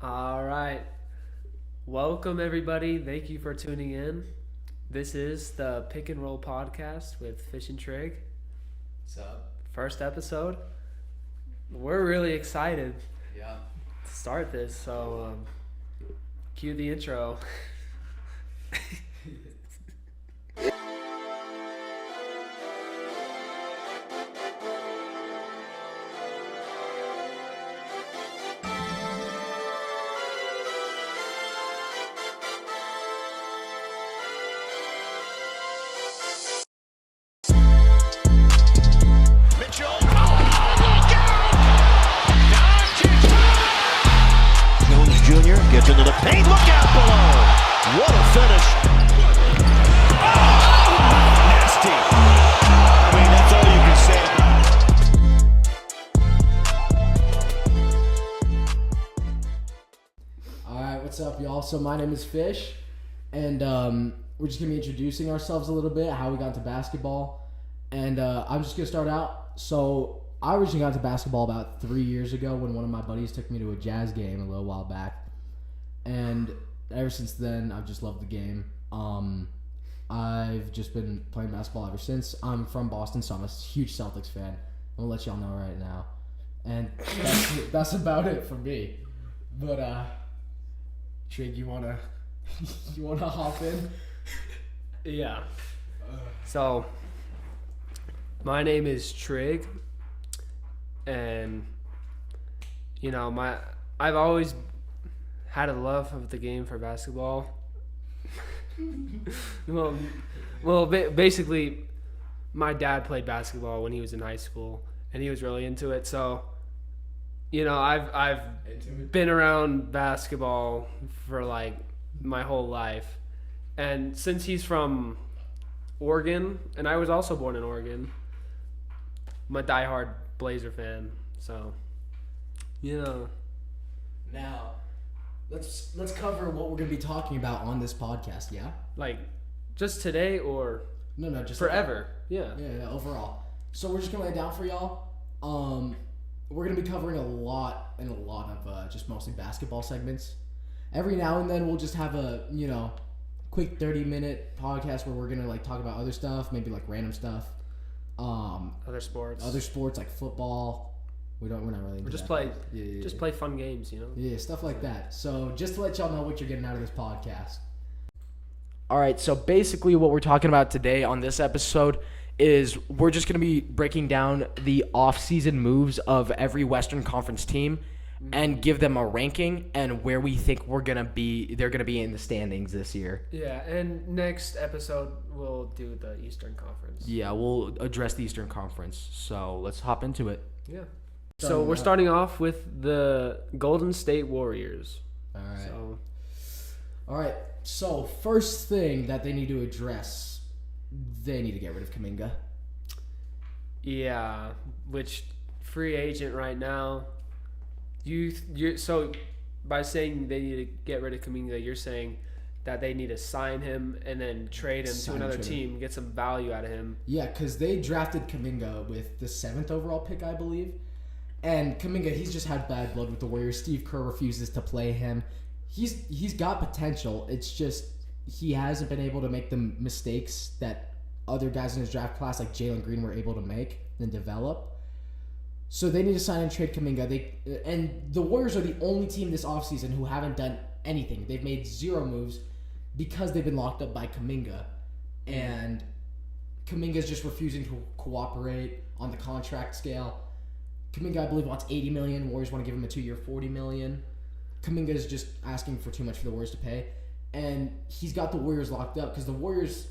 All right. Welcome, everybody. Thank you for tuning in. This is the Pick and Roll podcast with Fish and Trig. What's up? First episode. We're really excited Yeah. to start this. So, cue the intro. Jones Jr. gets into the paint. Look out below. What a finish. Oh, nasty. I mean, that's all you can say. All right, what's up, y'all? So my name is Fish, and we're just gonna be introducing ourselves a little bit, how we got into basketball, and I'm just gonna start out. So I originally got into basketball about 3 years ago when one of my buddies took me to a Jazz game a little while back, and ever since then I've just loved the game. I've just been playing basketball ever since. I'm from Boston, so I'm a huge Celtics fan. I'm gonna let y'all know right now, and that's about it for me. But Trig, you wanna hop in? Yeah. So, my name is Trig, and I've always had a love of the game for basketball. Basically, my dad played basketball when he was in high school, and he was really into it. So, I've been around basketball for like my whole life, and since he's from Oregon, and I was also born in Oregon, I'm a diehard Blazer fan. So, Now, let's cover what we're gonna be talking about on this podcast. Yeah. like just today or No, just forever. Yeah. Yeah, overall. So we're just gonna lay it down for y'all. We're gonna be covering a lot of just mostly basketball segments. Every now and then we'll just have a quick 30-minute podcast where we're gonna like talk about other stuff, maybe like random stuff. Other sports. Other sports like football. We're not really. Into just that. play. Yeah, Just play fun games. Yeah, stuff like that. So just to let y'all know what you're getting out of this podcast. All right, so basically what we're talking about today on this episode is we're just going to be breaking down the off-season moves of every Western Conference team and give them a ranking and where we think they're going to be in the standings this year. Yeah, and next episode we'll do the Eastern Conference. Yeah, we'll address the Eastern Conference. So let's hop into it. Yeah. So we're starting off with the Golden State Warriors. All right. So All right. So first thing that they need to address, they need to get rid of Kuminga. yeah, which free agent right now. So by saying they need to get rid of Kuminga, you're saying that they need to sign him and then trade him to another team, get some value out of him. Yeah, because they drafted Kuminga with the 7th overall pick, I believe. And Kuminga, he's just had bad blood with the Warriors. Steve Kerr refuses to play him. He's got potential. It's just he hasn't been able to make the mistakes that other guys in his draft class, like Jalen Green, were able to make and develop. So they need to sign and trade Kuminga. And the Warriors are the only team this offseason who haven't done anything. They've made 0 moves because they've been locked up by Kuminga. And Kuminga's just refusing to cooperate on the contract scale. Kuminga, I believe, wants $80 million. Warriors want to give him a 2-year, $40 million. Kuminga is just asking for too much for the Warriors to pay. And he's got the Warriors locked up because the Warriors,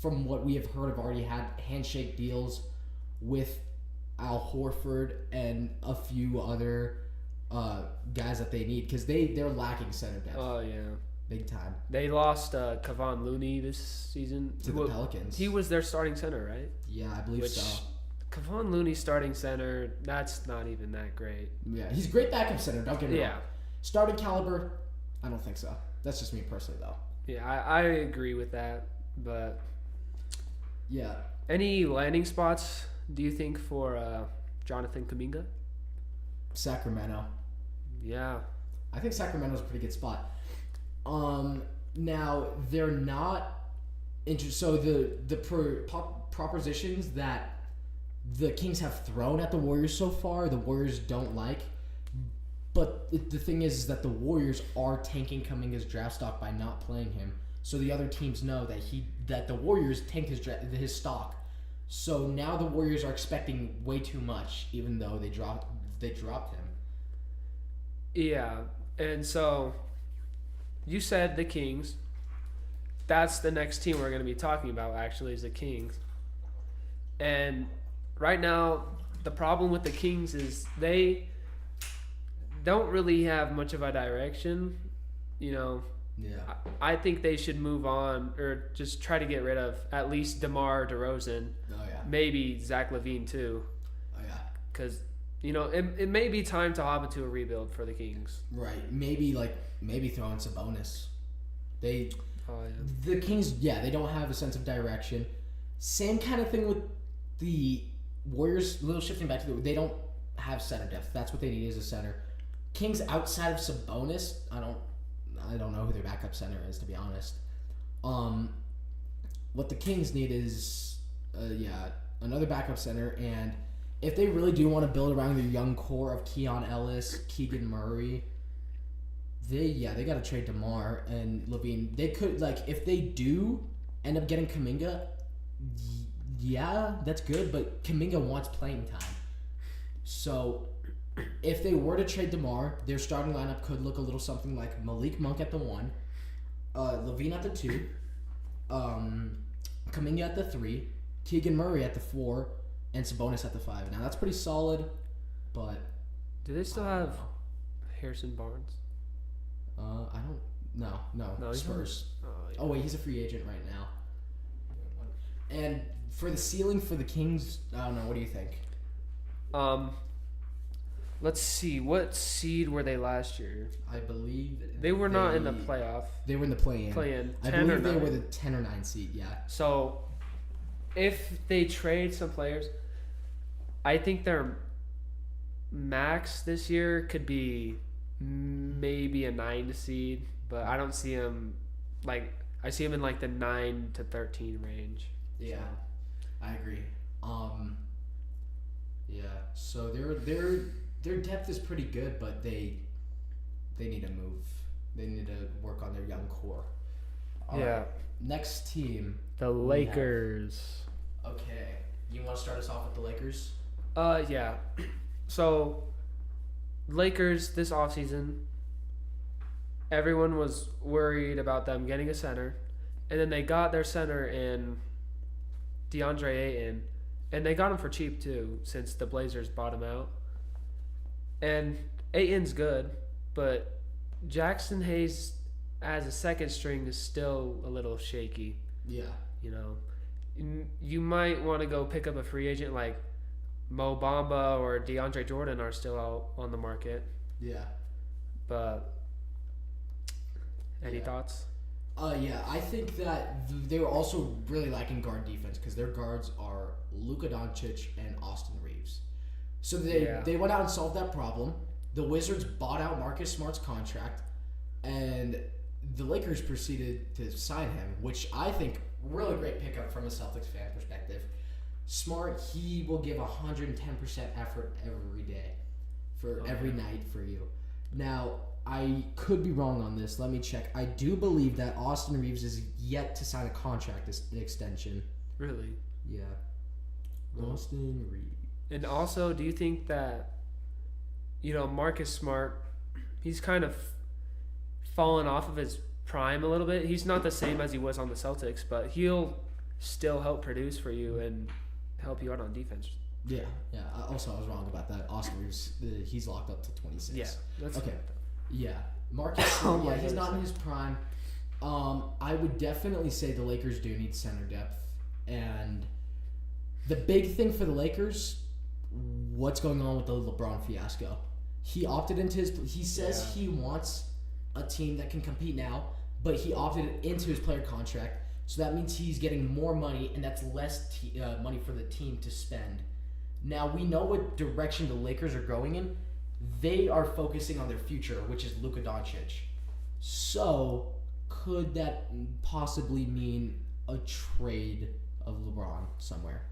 from what we have heard, have already had handshake deals with Al Horford and a few other guys that they need because they're lacking center depth. Oh yeah, big time. They lost Kevon Looney this season To the Pelicans. He was their starting center, right? Yeah, I believe so. Kevon Looney starting center, that's not even that great. Yeah, he's a great backup center. Don't get me wrong. Yeah. Starting caliber, I don't think so. That's just me personally, though. Yeah, I agree with that. But Yeah. any landing spots do you think for Jonathan Kuminga? Sacramento. Yeah. I think Sacramento's a pretty good spot. Now they're not so the propositions that the Kings have thrown at the Warriors so far, the Warriors don't like. But the thing is that the Warriors are tanking Kuminga's draft stock by not playing him. So the other teams know that the Warriors tanked his stock. So now the Warriors are expecting way too much, even though they dropped him. Yeah, and so you said the Kings. That's the next team we're going to be talking about, actually, is the Kings. And right now, the problem with the Kings is they don't really have much of a direction. Yeah. I think they should move on or just try to get rid of at least DeMar DeRozan. Oh, yeah. Maybe Zach LaVine, too. Oh, yeah. Because, it may be time to hop into a rebuild for the Kings. Right. Maybe throw in Sabonis. The Kings, they don't have a sense of direction. Same kind of thing with the Warriors. A little shifting back to they don't have center depth. That's what they need is a center. Kings outside of Sabonis, I don't know who their backup center is, to be honest. What the Kings need is another backup center, and if they really do want to build around their young core of Keon Ellis, Keegan Murray, they got to trade DeMar and LaVine. They could, if they do end up getting Kuminga, that's good, but Kuminga wants playing time. So if they were to trade DeMar, their starting lineup could look a little something like Malik Monk at the 1, LaVine at the 2, Kuminga at the 3, Keegan Murray at the 4, and Sabonis at the 5. Now that's pretty solid, but do they still have Harrison Barnes? I don't. No, Spurs. Yeah. Oh wait, he's a free agent right now. And for the ceiling for the Kings, I don't know. What do you think? Let's see. What seed were they last year? I believe they were not in the playoff. They were in the play-in. I believe they were the 10 or 9 seed. Yeah. So, if they trade some players, I think their max this year could be maybe a 9 seed, but I don't see them I see them in the 9 to 13 range. Yeah, I agree. So their depth is pretty good, but they need to move. They need to work on their young core. All right. Next team. The Lakers. Okay. You want to start us off with the Lakers? Yeah. So, Lakers this offseason, everyone was worried about them getting a center, and then they got their center in DeAndre Ayton, and they got him for cheap too, since the Blazers bought him out. And Ayton's good, but Jackson Hayes as a second string is still a little shaky. Yeah. You might want to go pick up a free agent like Mo Bamba or DeAndre Jordan are still out on the market. Yeah. But any thoughts? I think that they were also really lacking guard defense because their guards are Luka Doncic and Austin Reeves. So they went out and solved that problem. The Wizards bought out Marcus Smart's contract, and the Lakers proceeded to sign him, which I think really great pickup from a Celtics fan perspective. Smart, he will give 110% effort every day, every night for you. Now, I could be wrong on this. Let me check. I do believe that Austin Reeves is yet to sign a contract extension. Really? Yeah. Austin Reeves. And also, do you think that, Marcus Smart, he's kind of fallen off of his prime a little bit? He's not the same as he was on the Celtics, but he'll still help produce for you and help you out on defense. Yeah. Also, I was wrong about that. Austin Reeves, he's locked up to 26. Yeah, that's okay. Yeah, Marcus Smart, he's not in his prime. I would definitely say the Lakers do need center depth. And the big thing for the Lakers, what's going on with the LeBron fiasco? He opted into he says he wants a team that can compete now, but he opted into his player contract. So that means he's getting more money, and that's less money for the team to spend. Now, we know what direction the Lakers are going in. they are focusing on their future, which is Luka Doncic. So, could that possibly mean a trade of LeBron somewhere?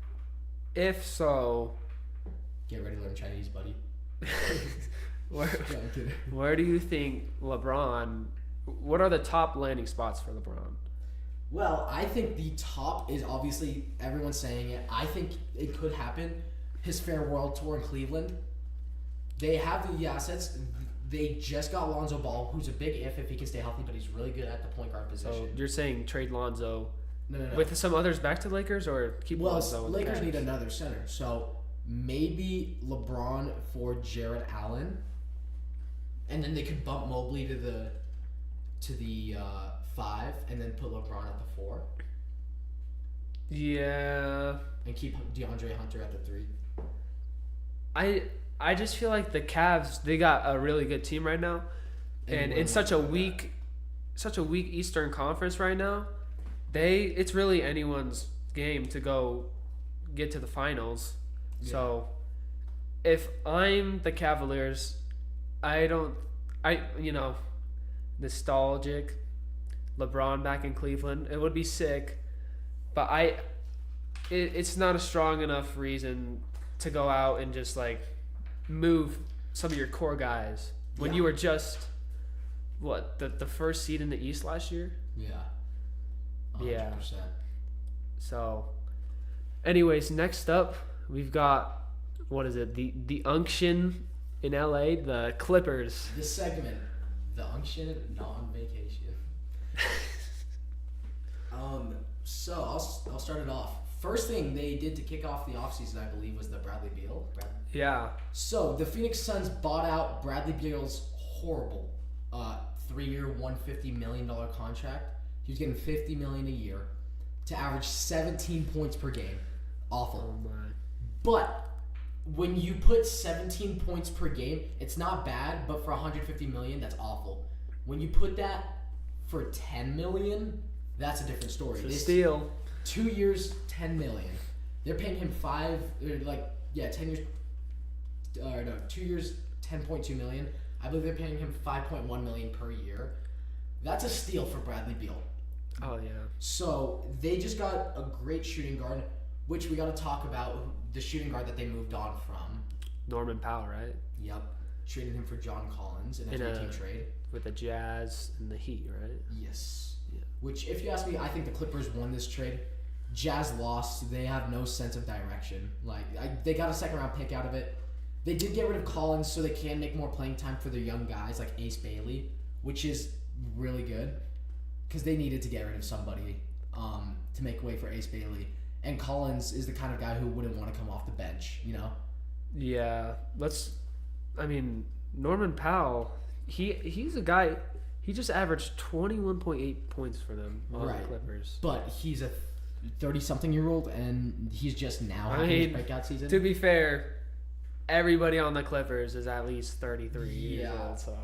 If so, Get ready to learn Chinese, buddy. where, Yeah, I'm kidding. where do you think LeBron? What are the top landing spots for LeBron? Well, I think the top is obviously everyone's saying it. I think it could happen. His farewell tour in Cleveland. They have the assets. They just got Lonzo Ball, who's a big if he can stay healthy, but he's really good at the point guard position. So you're saying trade Lonzo No. with some others back to Lakers, or keep Well, Lonzo? in the Lakers Cavs? need another center, so maybe LeBron for Jared Allen, and then they could bump Mobley to the 5, and then put LeBron at the 4, Yeah, and keep DeAndre Hunter at the 3. I just feel like the Cavs, they got a really good team right now, and it's such a weak Eastern Conference right now. It's really anyone's game to go get to the finals. Yeah. So if I'm the Cavaliers, nostalgic, LeBron back in Cleveland, it would be sick, but it's not a strong enough reason to go out and just like move some of your core guys when you were just the first seed in the East last year. Yeah. 100%. Yeah. So, anyways, next up we've got the Unction in LA, the Clippers. This segment, the Unction non-vacation. So I'll start it off. First thing they did to kick off the offseason, I believe, was the Bradley Beal. Yeah. So the Phoenix Suns bought out Bradley Beal's horrible 3-year, $150 million contract. He was getting $50 million a year to average 17 points per game. Awful. Oh my. But when you put 17 points per game, it's not bad, but for $150 million, that's awful. When you put that for $10 million, that's a different story. It's a steal. 2 years, $10 million. They're paying him 10 years. 2 years, $10.2 million. I believe they're paying him $5.1 million per year. That's a steal for Bradley Beal. Oh yeah. So they just got a great shooting guard, which we got to talk about the shooting guard that they moved on from. Norman Powell, right? Yep, traded him for John Collins in a three-team trade. With the Jazz and the Heat, right? Yes. Yeah. Which, if you ask me, I think the Clippers won this trade. Jazz lost. They have no sense of direction. They got a second-round pick out of it. They did get rid of Collins so they can make more playing time for their young guys like Ace Bailey, which is really good because they needed to get rid of somebody to make way for Ace Bailey. And Collins is the kind of guy who wouldn't want to come off the bench, you know? Yeah. Norman Powell, he's a guy, he just averaged 21.8 points for them on the Clippers. But he's a 30-something-year-old, and he's just now having his breakout season. To be fair, everybody on the Clippers is at least 33 years old. So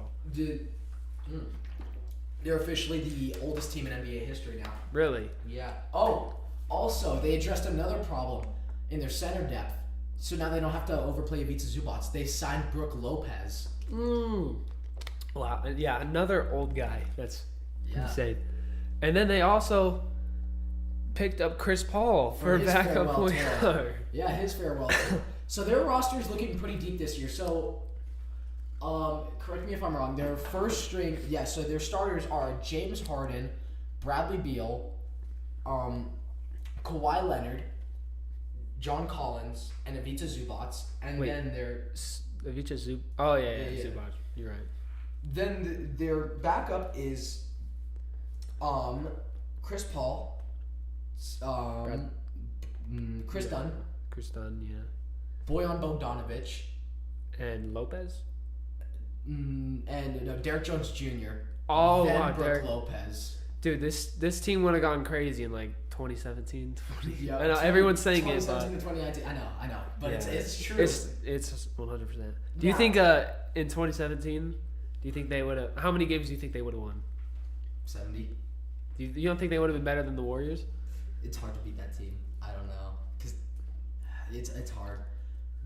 they're officially the oldest team in NBA history now. Really? Yeah. Oh, also, they addressed another problem in their center depth. So now they don't have to overplay Ivica Zubac. They signed Brooke Lopez. Wow. Yeah, another old guy. That's Yeah. insane. And then they also picked up Chris Paul for a his backup farewell point tour. guard. Yeah, his farewell tour. So their roster is looking pretty deep this year. So, correct me if I'm wrong. Their first string, so their starters are James Harden, Bradley Beal, Kawhi Leonard, John Collins, and Ivica Zubac. And then their Ivica Zubac. Oh, yeah, Yeah. Zubac. You're right. Then their backup is Chris Paul, Chris Dunn, Chris Dunn, yeah. Bojan Bogdanovic, And Lopez? and Derek Jones Jr. Oh, then wow, Brooke Derek. Lopez. Dude, this team would have gone crazy in like 2017, 20. Yeah, I know everyone's saying it, 2017 but to 2019. I know, but yeah, it's true. It's 100%. Do you Now- think in 2017, do you think they would have? How many games do you think they would have won? 70. You don't think they would have been better than the Warriors? It's hard to beat that team. I don't know, because it's hard,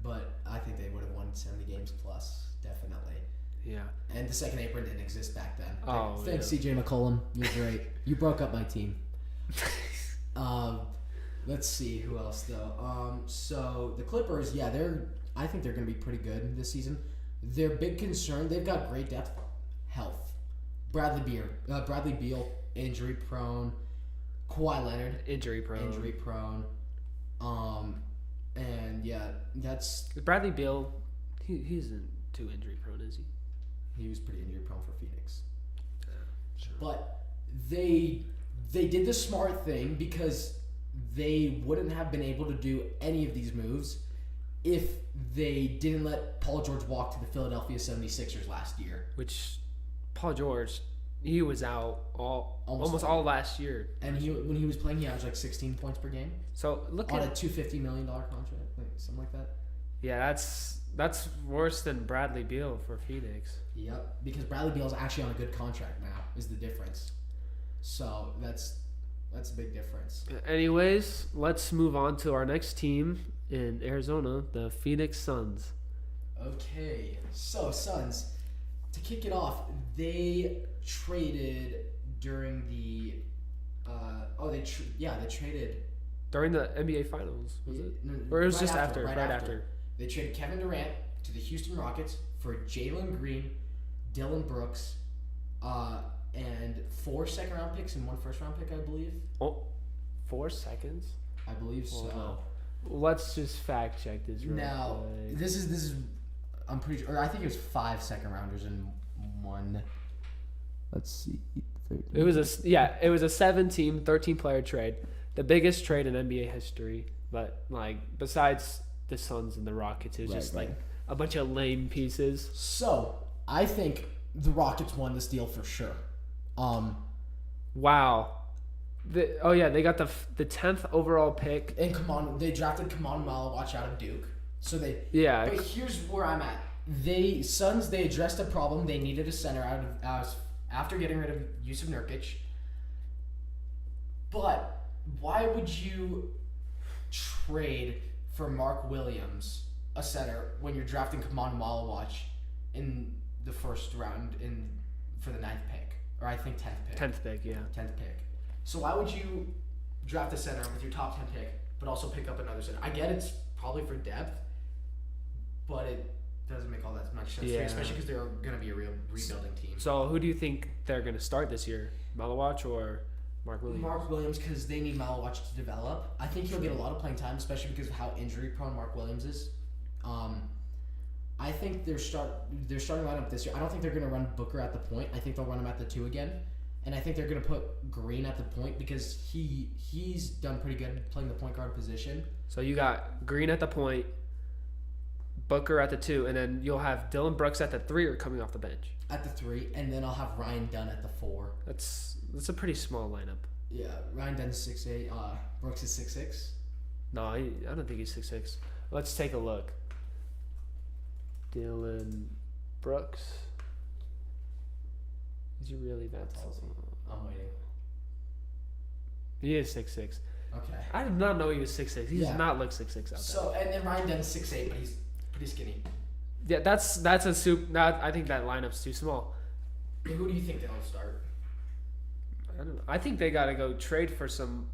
but I think they would have won 70 games plus. definitely. Yeah. And the second apron didn't exist back then. Oh, Thanks, yeah. CJ McCollum. You're great. You broke up my team. Let's see who else though. So the Clippers, yeah, I think they're going to be pretty good this season. Their big concern, they've got great depth, health. Bradley Beal, injury prone. Kawhi Leonard, Injury prone. And yeah, that's Bradley Beal, he isn't too injury prone, is he? he was pretty injury prone for Phoenix. Sure. But they did the smart thing because they wouldn't have been able to do any of these moves if they didn't let Paul George walk to the Philadelphia 76ers last year. Which Paul George, he was out almost all. all last year. And when he was playing, he averaged like 16 points per game So look on a at $250 million contract, like something like that. yeah, that's worse than Bradley Beal for Phoenix. Yep, because Bradley Beal's actually on a good contract now is the difference. So that's a big difference. Anyways, let's move on to our next team in Arizona, the Phoenix Suns. Okay, so Suns, to kick it off, they traded during the they traded During the NBA Finals, was it? No, Or it was right just after, right after. They traded Kevin Durant to the Houston Rockets for Jalen Green, Dylan Brooks, and 4 second-round picks and 1 first-round pick, I believe. Oh, 4 seconds? I believe so. Wow. Let's just fact check this real Now, quick. this is I'm pretty sure, or I think it was 5 second-rounders and 1. Let's see. 13. It was a 7-team, 13-player trade, the biggest trade in NBA history. But like, besides the Suns and the Rockets, it was just like a bunch of lame pieces. So I think the Rockets won this deal for sure. Wow. They got the 10th overall pick. And they drafted Kaman Malawach out of Duke. So they Yeah. But here's where I'm at. They addressed a problem. They needed a center after getting rid of Yusuf Nurkic. But why would you trade for Mark Williams, a center, when you're drafting Kaman Malawach in the first round for the 9th pick, or I think 10th pick. 10th pick, yeah. 10th pick. So why would you draft a center with your top 10 pick, but also pick up another center? I get it's probably for depth, but it doesn't make all that much sense, to me, Yeah. especially because they're going to be a real rebuilding team. So who do you think they're going to start this year? Malawach or Mark Williams? Mark Williams, because they need Malawach to develop. I think he'll get a lot of playing time, especially because of how injury prone Mark Williams is. I think their starting lineup this year, I don't think they're going to run Booker at the point. I think they'll run him at the 2 again. And I think they're going to put Green at the point because he's done pretty good playing the point guard position. So you got Green at the point, Booker at the 2, and then you'll have Dylan Brooks at the 3 or coming off the bench. At the 3, and then I'll have Ryan Dunn at the 4. That's a pretty small lineup. Yeah, Ryan Dunn's 6'8". Brooks is 6'6". No, I don't think he's 6'6". Let's take a look. Dylan Brooks. Is he really that tall? I'm waiting. He is 6'6". Okay. I did not know he was 6'6". He does not look 6'6" out there. So, and then Ryan Dunn's 6'8", but he's pretty skinny. Yeah, that's a soup. I think that lineup's too small. Who do you think they'll start? I don't know. I think they got to go trade for some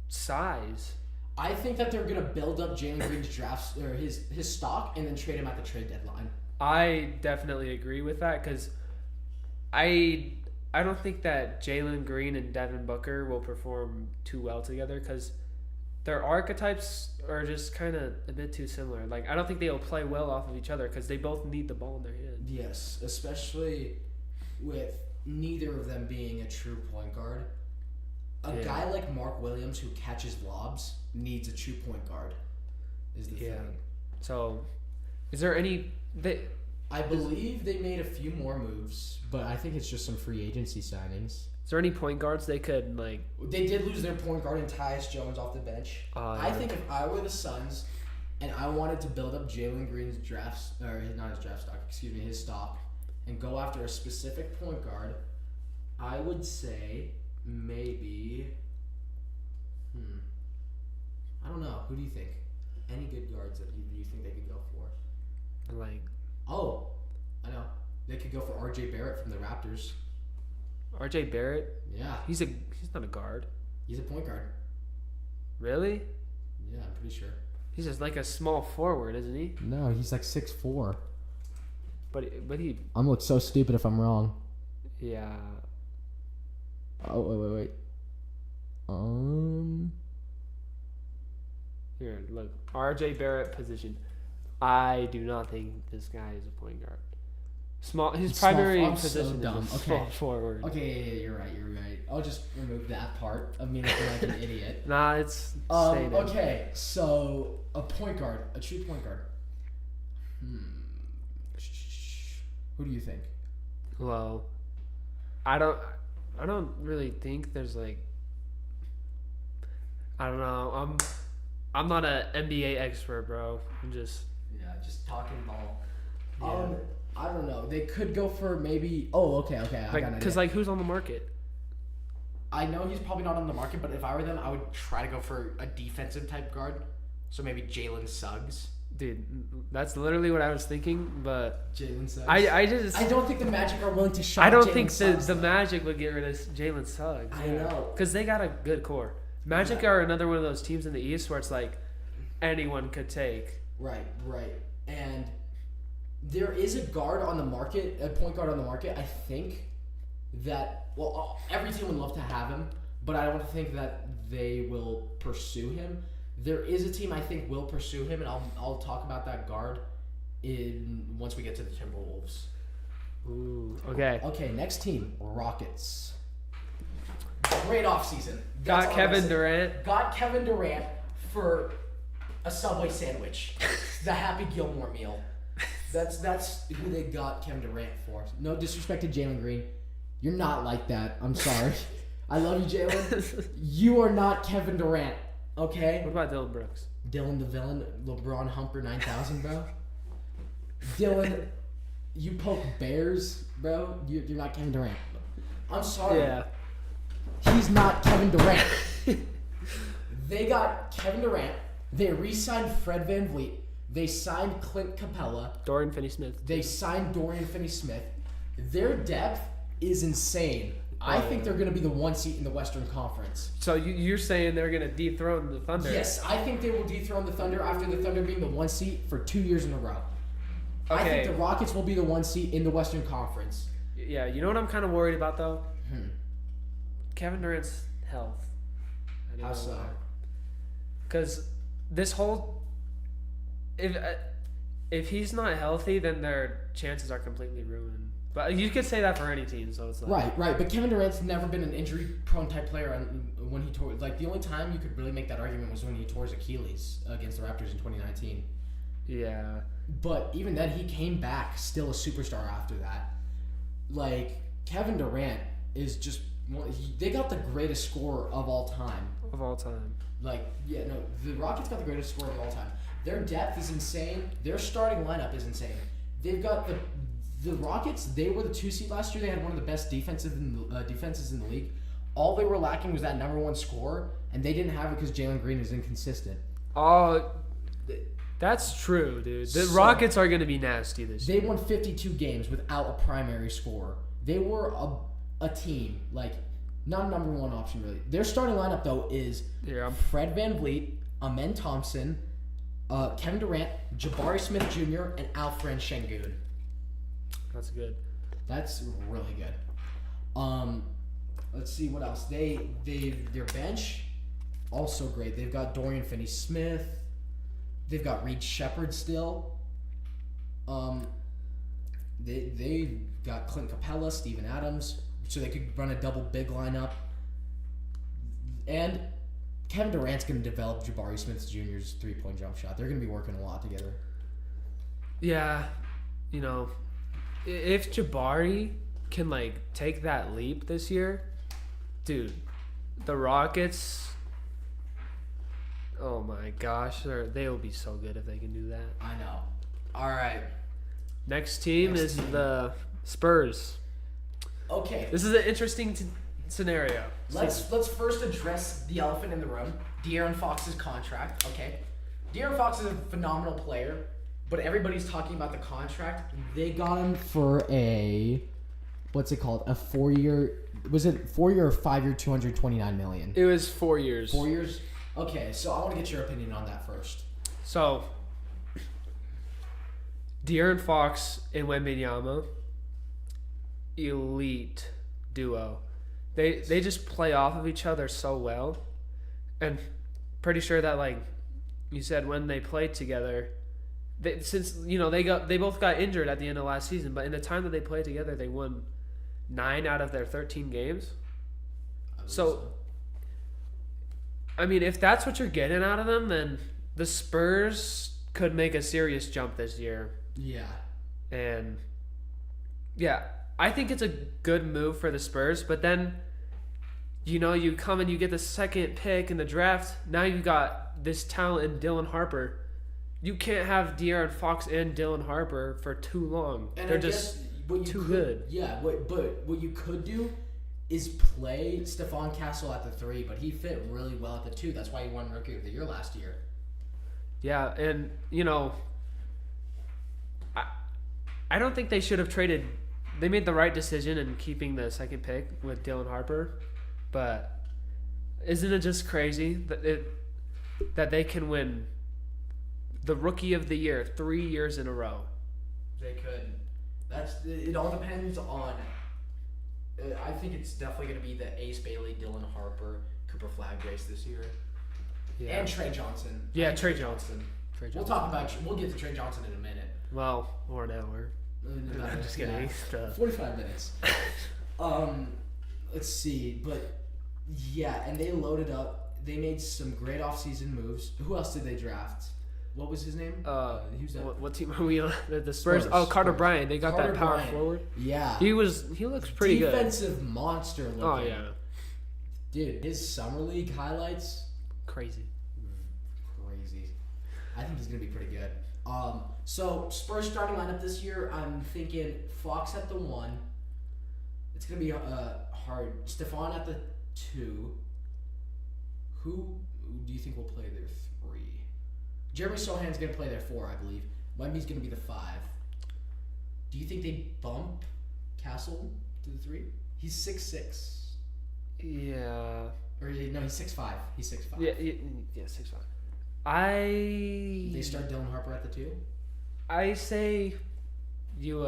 size. I think that they're gonna build up Jalen Green's drafts or his stock and then trade him at the trade deadline. I definitely agree with that because I don't think that Jalen Green and Devin Booker will perform too well together because their archetypes are just kind of a bit too similar. Like I don't think they'll play well off of each other because they both need the ball in their hand. Yes, especially with neither of them being a true point guard. A guy like Mark Williams who catches lobs needs a true point guard. Is the thing. So, is there any? I believe they made a few more moves, but I think it's just some free agency signings. Is there any point guards they could like? They did lose their point guard in Tyus Jones off the bench. I think if I were the Suns and I wanted to build up Jalen Green's his stock, and go after a specific point guard, I would say maybe. I don't know. Who do you think? Any good guards that you think they could go for? Like, Oh, I know. They could go for R.J. Barrett from the Raptors. R.J. Barrett. Yeah. He's not a guard. He's a point guard. Really? Yeah, I'm pretty sure. He's just like a small forward, isn't he? No, he's like 6'4". But he. I'm gonna look so stupid if I'm wrong. Yeah. Oh, wait. Here, look. R.J. Barrett position. I do not think this guy is a point guard. His primary I'm position so dumb. is a small forward. Okay, yeah, you're right. I'll just remove that part of me looking like an idiot. Nah, it's staying in. Okay, so a point guard, a true point guard. Who do you think? Well, I don't really think there's like. I don't know. I'm not an NBA expert, bro. I'm just. Yeah, just talking ball. Yeah. I don't know. They could go for maybe. Oh, okay. I got an idea. Because like, who's on the market? I know he's probably not on the market, but if I were them, I would try to go for a defensive type guard. So maybe Jalen Suggs. Dude, that's literally what I was thinking, but Jalen Suggs. I don't think the Magic are willing to shop. I don't Jalen think Suggs, the though. Magic would get rid of Jalen Suggs. I know. Because they got a good core. Magic are another one of those teams in the East where it's like anyone could take. Right. And there is a guard on the market, a point guard on the market, I think, that, well, every team would love to have him, but I don't think that they will pursue him. There is a team I think will pursue him, and I'll talk about that guard once we get to the Timberwolves. Ooh, okay. Okay, next team, Rockets. Great offseason. Got Kevin Durant. Got Kevin Durant for a Subway sandwich. The Happy Gilmore meal. That's who they got Kevin Durant for. No disrespect to Jalen Green. You're not like that. I'm sorry. I love you, Jalen. You are not Kevin Durant, okay? What about Dylan Brooks? Dylan the villain, LeBron Humper 9000, bro. Dylan, you poke bears, bro. You're not Kevin Durant. I'm sorry. Yeah. He's not Kevin Durant. They got Kevin Durant. They re-signed Fred VanVleet. They signed Clint Capella. Dorian Finney-Smith. They signed Dorian Finney-Smith. Their depth is insane. I think they're going to be the 1 seed in the Western Conference. So you're saying they're going to dethrone the Thunder? Yes, I think they will dethrone the Thunder after the Thunder being the 1 seed for 2 years in a row. I think the Rockets will be the 1 seed in the Western Conference. Yeah, you know what I'm kind of worried about, though? Kevin Durant's health. How so? Because this whole... If he's not healthy, then their chances are completely ruined. But you could say that for any team, so it's like... Right. But Kevin Durant's never been an injury-prone type player. When he tore... Like, the only time you could really make that argument was when he tore his Achilles against the Raptors in 2019. Yeah. But even then, he came back still a superstar after that. Like, Kevin Durant is just... They got the greatest scorer of all time. Of all time. Like, yeah, no, the Rockets got the greatest scorer of all time. Their depth is insane. Their starting lineup is insane. They've got the Rockets. They were the 2 seed last year. They had one of the best defenses in the league. All they were lacking was that number 1 scorer, and they didn't have it because Jalen Green is inconsistent. Oh, that's true, dude. The Rockets are going to be nasty this year. They won 52 games without a primary scorer. They were a team, like, not a number 1 option, really. Their starting lineup, though, is Fred VanVleet, Amen Thompson, Kevin Durant, Jabari Smith Jr., and Alfred Şengün. That's good. That's really good. Let's see what else. Their bench, also great. They've got Dorian Finney-Smith. They've got Reed Shepherd still. They got Clint Capella, Steven Adams, so they could run a double big lineup. And Kevin Durant's going to develop Jabari Smith Jr.'s 3-point jump shot. They're going to be working a lot together. Yeah, you know, if Jabari can like take that leap this year, dude, the Rockets. Oh my gosh, they will be so good if they can do that. I know. All right. Next team is the Spurs. Okay. This is an interesting scenario. Let's first address the elephant in the room, De'Aaron Fox's contract. Okay, De'Aaron Fox is a phenomenal player. but everybody's talking about the contract. They got him for a, what's it called? A 4-year. Was it 4-year or 5-year? $229 million. It was 4 years. 4 years. Okay, so I want to get your opinion on that first. So, De'Aaron Fox and Wembanyama, elite duo. They just play off of each other so well, and pretty sure that, like you said, when they played together, they both got injured at the end of last season, but in the time that they played together, they won 9 out of their 13 games. So, I mean, if that's what you're getting out of them, then the Spurs could make a serious jump this year. Yeah. And yeah, I think it's a good move for the Spurs, but then you come and you get the second pick in the draft. Now you've got this talent in Dylan Harper. You can't have De'Aaron Fox and Dylan Harper for too long. And They're I just guess too good. Yeah, but what you could do is play Stephon Castle at the 3, but he fit really well at the 2. That's why he won Rookie of the Year last year. Yeah, and I don't think they should have traded. They made the right decision in keeping the second pick with Dylan Harper, but isn't it just crazy that they can win the Rookie of the Year 3 years in a row? They could. It all depends on. I think it's definitely going to be the Ace Bailey, Dylan Harper, Cooper Flag race this year, Yeah. and Trey Johnson. Yeah, Trey Johnson. We'll get to Trey Johnson in a minute. Well, or an hour. I'm just kidding. 45 minutes. Let's see, but yeah, and they loaded up. They made some great offseason moves. Who else did they draft? What was his name? Who's that? What team are we on? The Spurs. Spurs. Oh, Carter Spurs. Bryant. They got Carter that power Bryant. forward. Yeah. He looks pretty good. Defensive monster looking. Oh yeah, Dude, his summer league highlights, crazy. crazy. I think he's gonna be pretty good. So Spurs starting lineup this year, I'm thinking Fox at the 1. It's gonna be hard. Stephon at the 2. Who do you think will play their 3? Jeremy Sohan's gonna play their 4, I believe. Wemby's gonna be the 5. Do you think they bump Castle to the 3? He's 6'6". Yeah. Or no, he's 6'5". He's 6'5". Yeah. 6'5". They start Dylan Harper at the 2. I say you.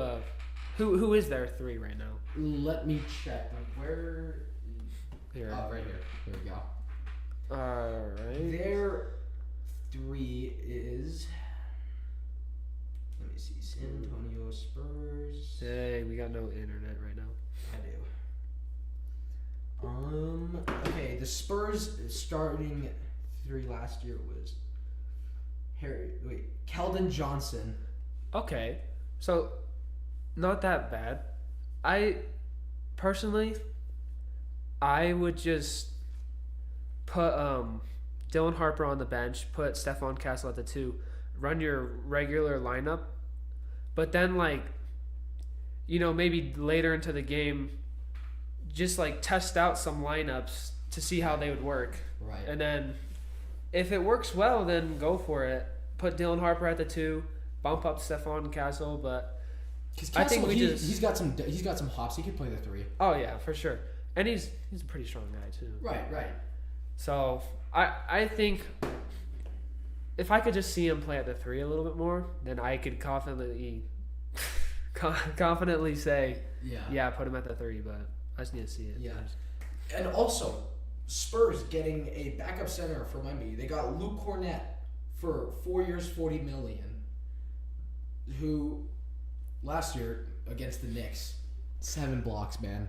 Who is their 3 right now? Let me check. Where? Here. Right here. There we go. All right. Their 3 is. Let me see. San Antonio Spurs. Hey, we got no internet right now. I do. Okay, the Spurs starting 3 last year was Keldon Johnson. Okay, so not that bad. I personally, I would just put Dylan Harper on the bench, put Stephon Castle at the 2, run your regular lineup, but then maybe later into the game, just test out some lineups to see how they would work. Right. And then if it works well, then go for it. Put Dylan Harper at the 2, bump up Stephon Castle, but Castle, I think he's got some hops. He could play the 3. oh yeah, for sure. And he's a pretty strong guy too. Right. So I think if I could just see him play at the 3 a little bit more, then I could confidently say put him at the 3. But I just need to see it. Yeah. And also, Spurs getting a backup center for Wemby. They got Luke Cornett for 4 years, $40 million. Who last year against the Knicks, 7 blocks, man.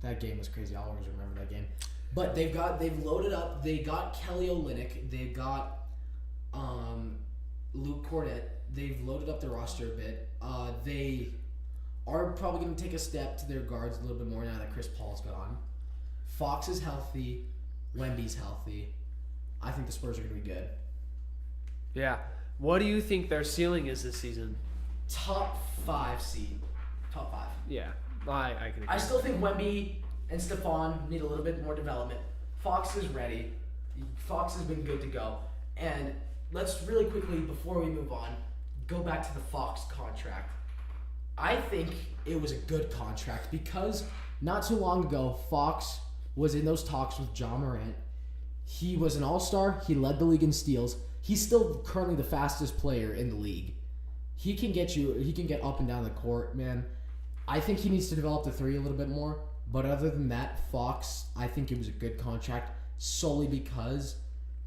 That game was crazy. I'll always remember that game. But they've loaded up. They got Kelly Olynyk. They've got Luke Cornett. They've loaded up the roster a bit. They are probably going to take a step to their guards a little bit more now that Chris Paul's gone. Fox is healthy. Wemby's healthy. I think the Spurs are going to be good. Yeah. What do you think their ceiling is this season? Top 5 seed. Top 5. Yeah, I can agree. I still think Wemby and Stephon need a little bit more development. Fox is ready. Fox has been good to go. And let's really quickly, before we move on, go back to the Fox contract. I think it was a good contract because not too long ago, Fox was in those talks with John Morant. He was an all-star. He led the league in steals. He's still currently the fastest player in the league. He can get up and down the court, man. I think he needs to develop the three a little bit more. But other than that, Fox, I think it was a good contract solely because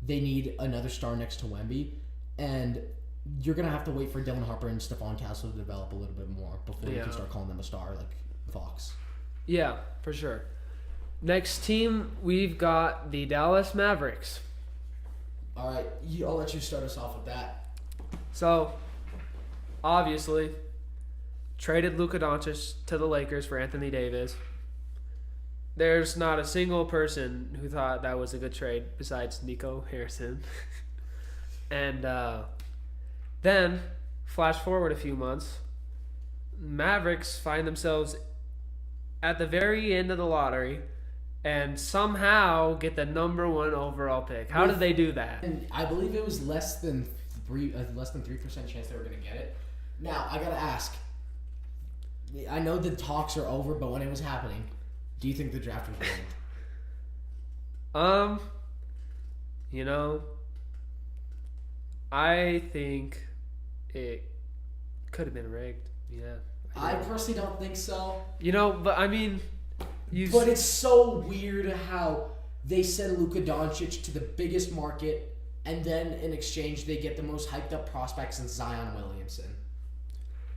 they need another star next to Wemby. And you're going to have to wait for Dylan Harper and Stephon Castle to develop a little bit more before you can start calling them a star like Fox. Yeah, for sure. Next team, we've got the Dallas Mavericks. All right, I'll let you start us off with that. So, obviously, traded Luka Doncic to the Lakers for Anthony Davis. There's not a single person who thought that was a good trade besides Nico Harrison. And then, flash forward a few months, Mavericks find themselves at the very end of the lottery and somehow get the number 1 overall pick. How did they do that? And I believe it was less than 3% chance they were going to get it. Now, I got to ask. I know the talks are over, but when it was happening, do you think the draft was rigged? You know, I think it could have been rigged. Yeah. I personally don't think so. You know, but I mean, But it's so weird how they send Luka Doncic to the biggest market, and then in exchange they get the most hyped up prospects in Zion Williamson.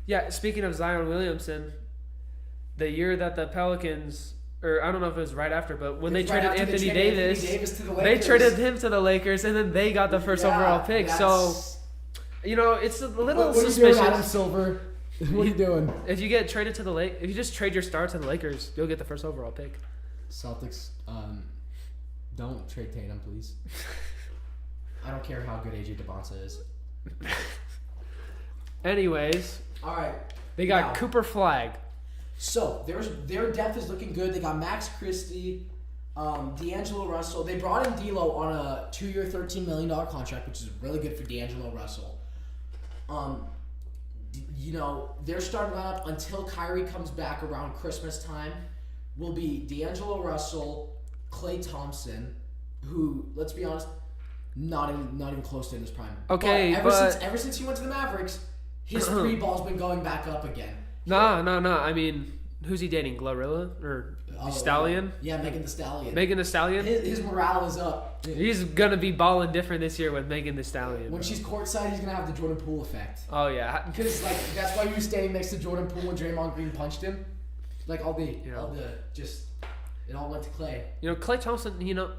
Yeah, speaking of Zion Williamson, the year that the Pelicans, or I don't know if it was right after, but when they traded Anthony Davis to the they Lakers. traded him to the Lakers, and then they got the first overall pick. So, you know, it's a little what are you suspicious. doing, Adam Silver? What are you doing? If you get traded to the if you just trade your star to the Lakers, you'll get the first overall pick. Celtics, don't trade Tatum, please. I don't care how good AJ DeBonsa is. Anyways, All right. they got Now- Cooper Flag. So their depth is looking good. They got Max Christie, D'Angelo Russell. They brought in D'Lo on a 2-year, $13 million contract, which is really good for D'Angelo Russell. You know, their starting lineup until Kyrie comes back around Christmas time will be D'Angelo Russell, Klay Thompson, who, let's be honest, not even close to in his prime. Okay, ever since he went to the Mavericks, his three ball's been going back up again. No. I mean, who's he dating? Glorilla or Stallion? Yeah, Megan Thee Stallion. Megan Thee Stallion? His morale is up. He's gonna be balling different this year with Megan Thee Stallion. When she's courtside, he's gonna have the Jordan Poole effect. Oh yeah, Because that's why he was standing next to Jordan Poole when Draymond Green punched him. Like it all went to Klay. you know, Klay Thompson. You know,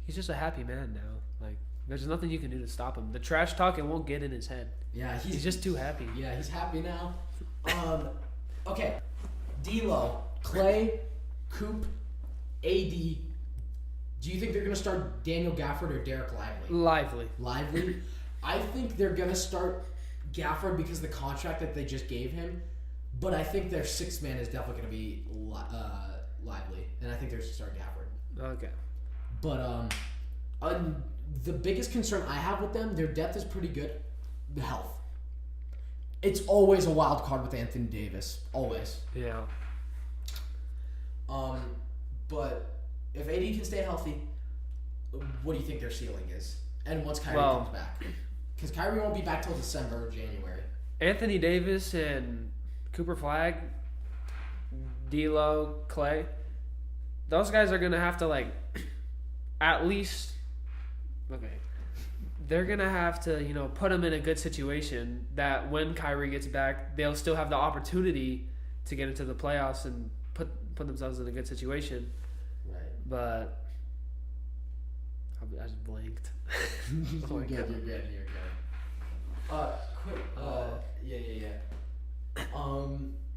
he's just a happy man now. Like, there's nothing you can do to stop him. The trash talk, it won't get in his head. Yeah, He's just too happy. Yeah, he's happy now. Okay, D'Lo, Klay, Coop, AD. Do you think they're gonna start Daniel Gafford or Derek Lively? Lively. I think they're gonna start Gafford because of the contract that they just gave him, but I think their sixth man is definitely gonna be Lively, and I think they're gonna start Gafford. Okay. But the biggest concern I have with them, their depth is pretty good. The health. It's always a wild card with Anthony Davis. Always. Yeah. But if AD can stay healthy, what do you think their ceiling is? And once Kyrie comes back, because Kyrie won't be back till December or January. Anthony Davis and Cooper Flag, D'Lo, Klay, those guys are gonna have to at least. Okay. They're going to have to, put them in a good situation that when Kyrie gets back, they'll still have the opportunity to get into the playoffs and put themselves in a good situation. Right. But I just blinked. You're good. Quick. Yeah.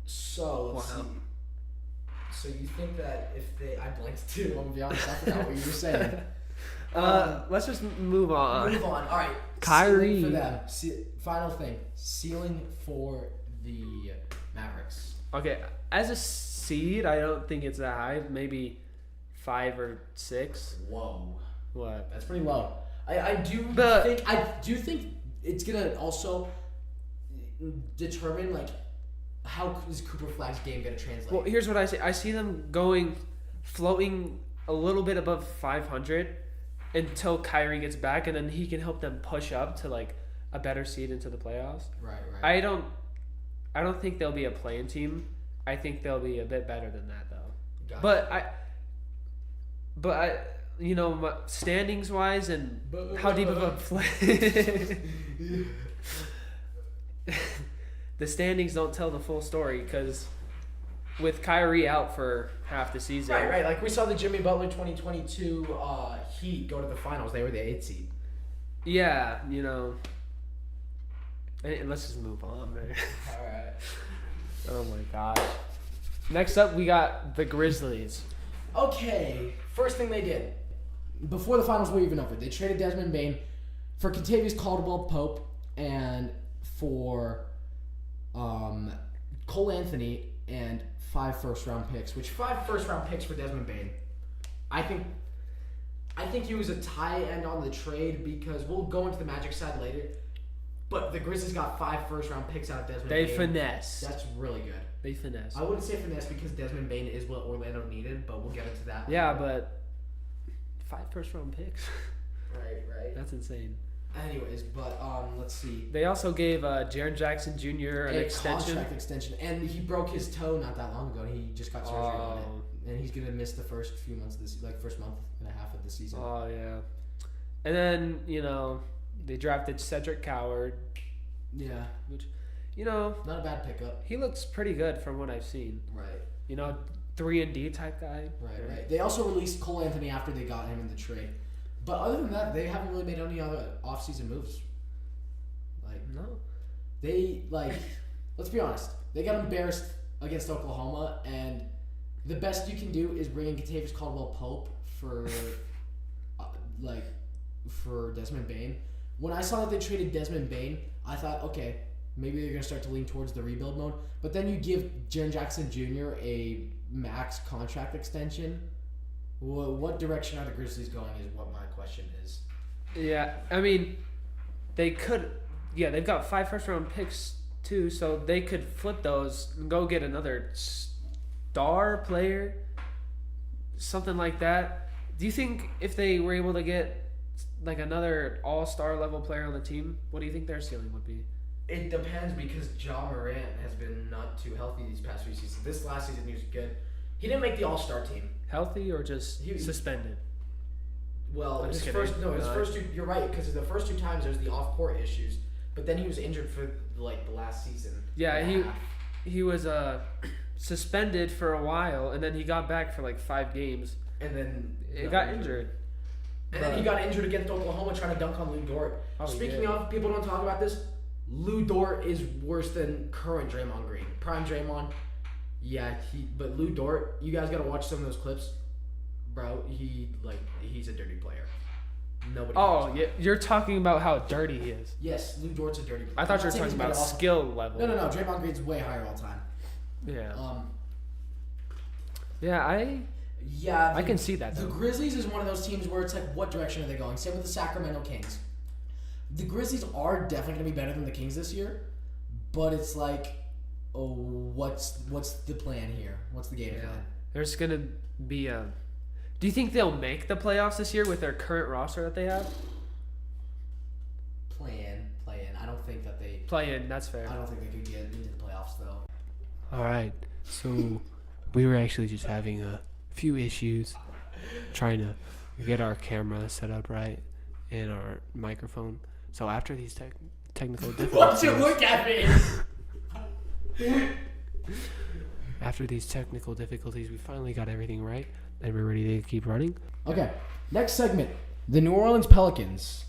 So, let's see. So you think that I blinked too, I'm going to be honest, I forgot what you were saying. Let's just move on. All right. Kyrie. Ceiling for them. Final thing. Ceiling for the Mavericks. Okay, as a seed, I don't think it's that high. Maybe 5 or 6. Whoa. What? That's pretty low. I do think it's gonna also determine like how is Cooper Flag's game going to translate. Well, here's what I see. I see them floating a little bit above 500 until Kyrie gets back, and then he can help them push up to like a better seed into the playoffs. Right. I don't think they'll be a play-in team. I think they'll be a bit better than that though. Gotcha. But I standings wise and how deep of a play. The standings don't tell the full story because with Kyrie out for half the season. Right. Like we saw the Jimmy Butler 2022 Heat go to the finals. They were the 8th seed. Yeah, And let's just move on, man. All right. Oh my gosh. Next up, we got the Grizzlies. Okay. First thing they did. Before the finals were even over, they traded Desmond Bane for Kentavious Caldwell-Pope and for Cole Anthony and 5 first-round picks, which 5 first-round picks for Desmond Bane. I think he was a tie end on the trade because we'll go into the Magic side later. But the Grizzlies got 5 first-round picks out of Desmond Bane. They finesse. That's really good. They finesse. I wouldn't say finesse because Desmond Bane is what Orlando needed, but we'll get into that. Yeah, but 5 first-round picks. Right. That's insane. Anyways, but let's see. They also gave Jaren Jackson Jr. an extension. Contract extension, and he broke his toe not that long ago. He just got surgery on it, and he's gonna miss the first few months of this, like first month and a half of the season. Oh yeah. And then they drafted Cedric Coward, Yeah, which not a bad pickup. he looks pretty good from what I've seen. Right. 3-and-D type guy. Right. They also released Cole Anthony after they got him in the trade. But other than that, they haven't really made any other offseason moves. No. They, let's be honest. They got embarrassed against Oklahoma, and the best you can do is bring in Kentavious Caldwell-Pope for Desmond Bane. When I saw that they traded Desmond Bane, I thought, okay, maybe they're going to start to lean towards the rebuild mode. But then you give Jaren Jackson Jr. a max contract extension. What direction are the Grizzlies going is what my question is. Yeah, I mean, they could. Yeah, they've got 5 first-round picks too, so they could flip those and go get another star player, something like that. Do you think if they were able to get like another all-star level player on the team, what do you think their ceiling would be? It depends because Ja Morant has been not too healthy these past few seasons. This last season he was good. He didn't make the All-Star team. Healthy or just suspended? Well, I'm his just first kidding. first two. You're right because the first 2 times there's the off-court issues, but then he was injured for the last season. Yeah, he was suspended for a while, and then he got back for 5 games. And then It got injured. And then he got injured against Oklahoma trying to dunk on Lou Dort. Oh, Speaking of, people don't talk about this. Lou Dort is worse than current Draymond Green. Prime Draymond. Yeah, but Lou Dort, you guys gotta watch some of those clips. Bro, he's a dirty player. Nobody Oh, yeah, you're talking about how dirty he is. Yes, Lou Dort's a dirty player. I thought you were talking about skill level. No. Draymond Green's way higher all time. Yeah. Yeah, I can see that, The though. Grizzlies is one of those teams where it's like, what direction are they going? Same with the Sacramento Kings. The Grizzlies are definitely going to be better than the Kings this year, but it's like, what's the plan here? What's the game plan? There's going to be a... Do you think they'll make the playoffs this year with their current roster that they have? Play in. I don't think that they... Play in, that's fair. I don't think they could get into the playoffs, though. All right, so we were actually just having a few issues trying to get our camera set up right and our microphone. So after these technical difficulties... Why don't you look at me? After these technical difficulties, we finally got everything right, and we're ready to keep running. Okay, next segment. The New Orleans Pelicans.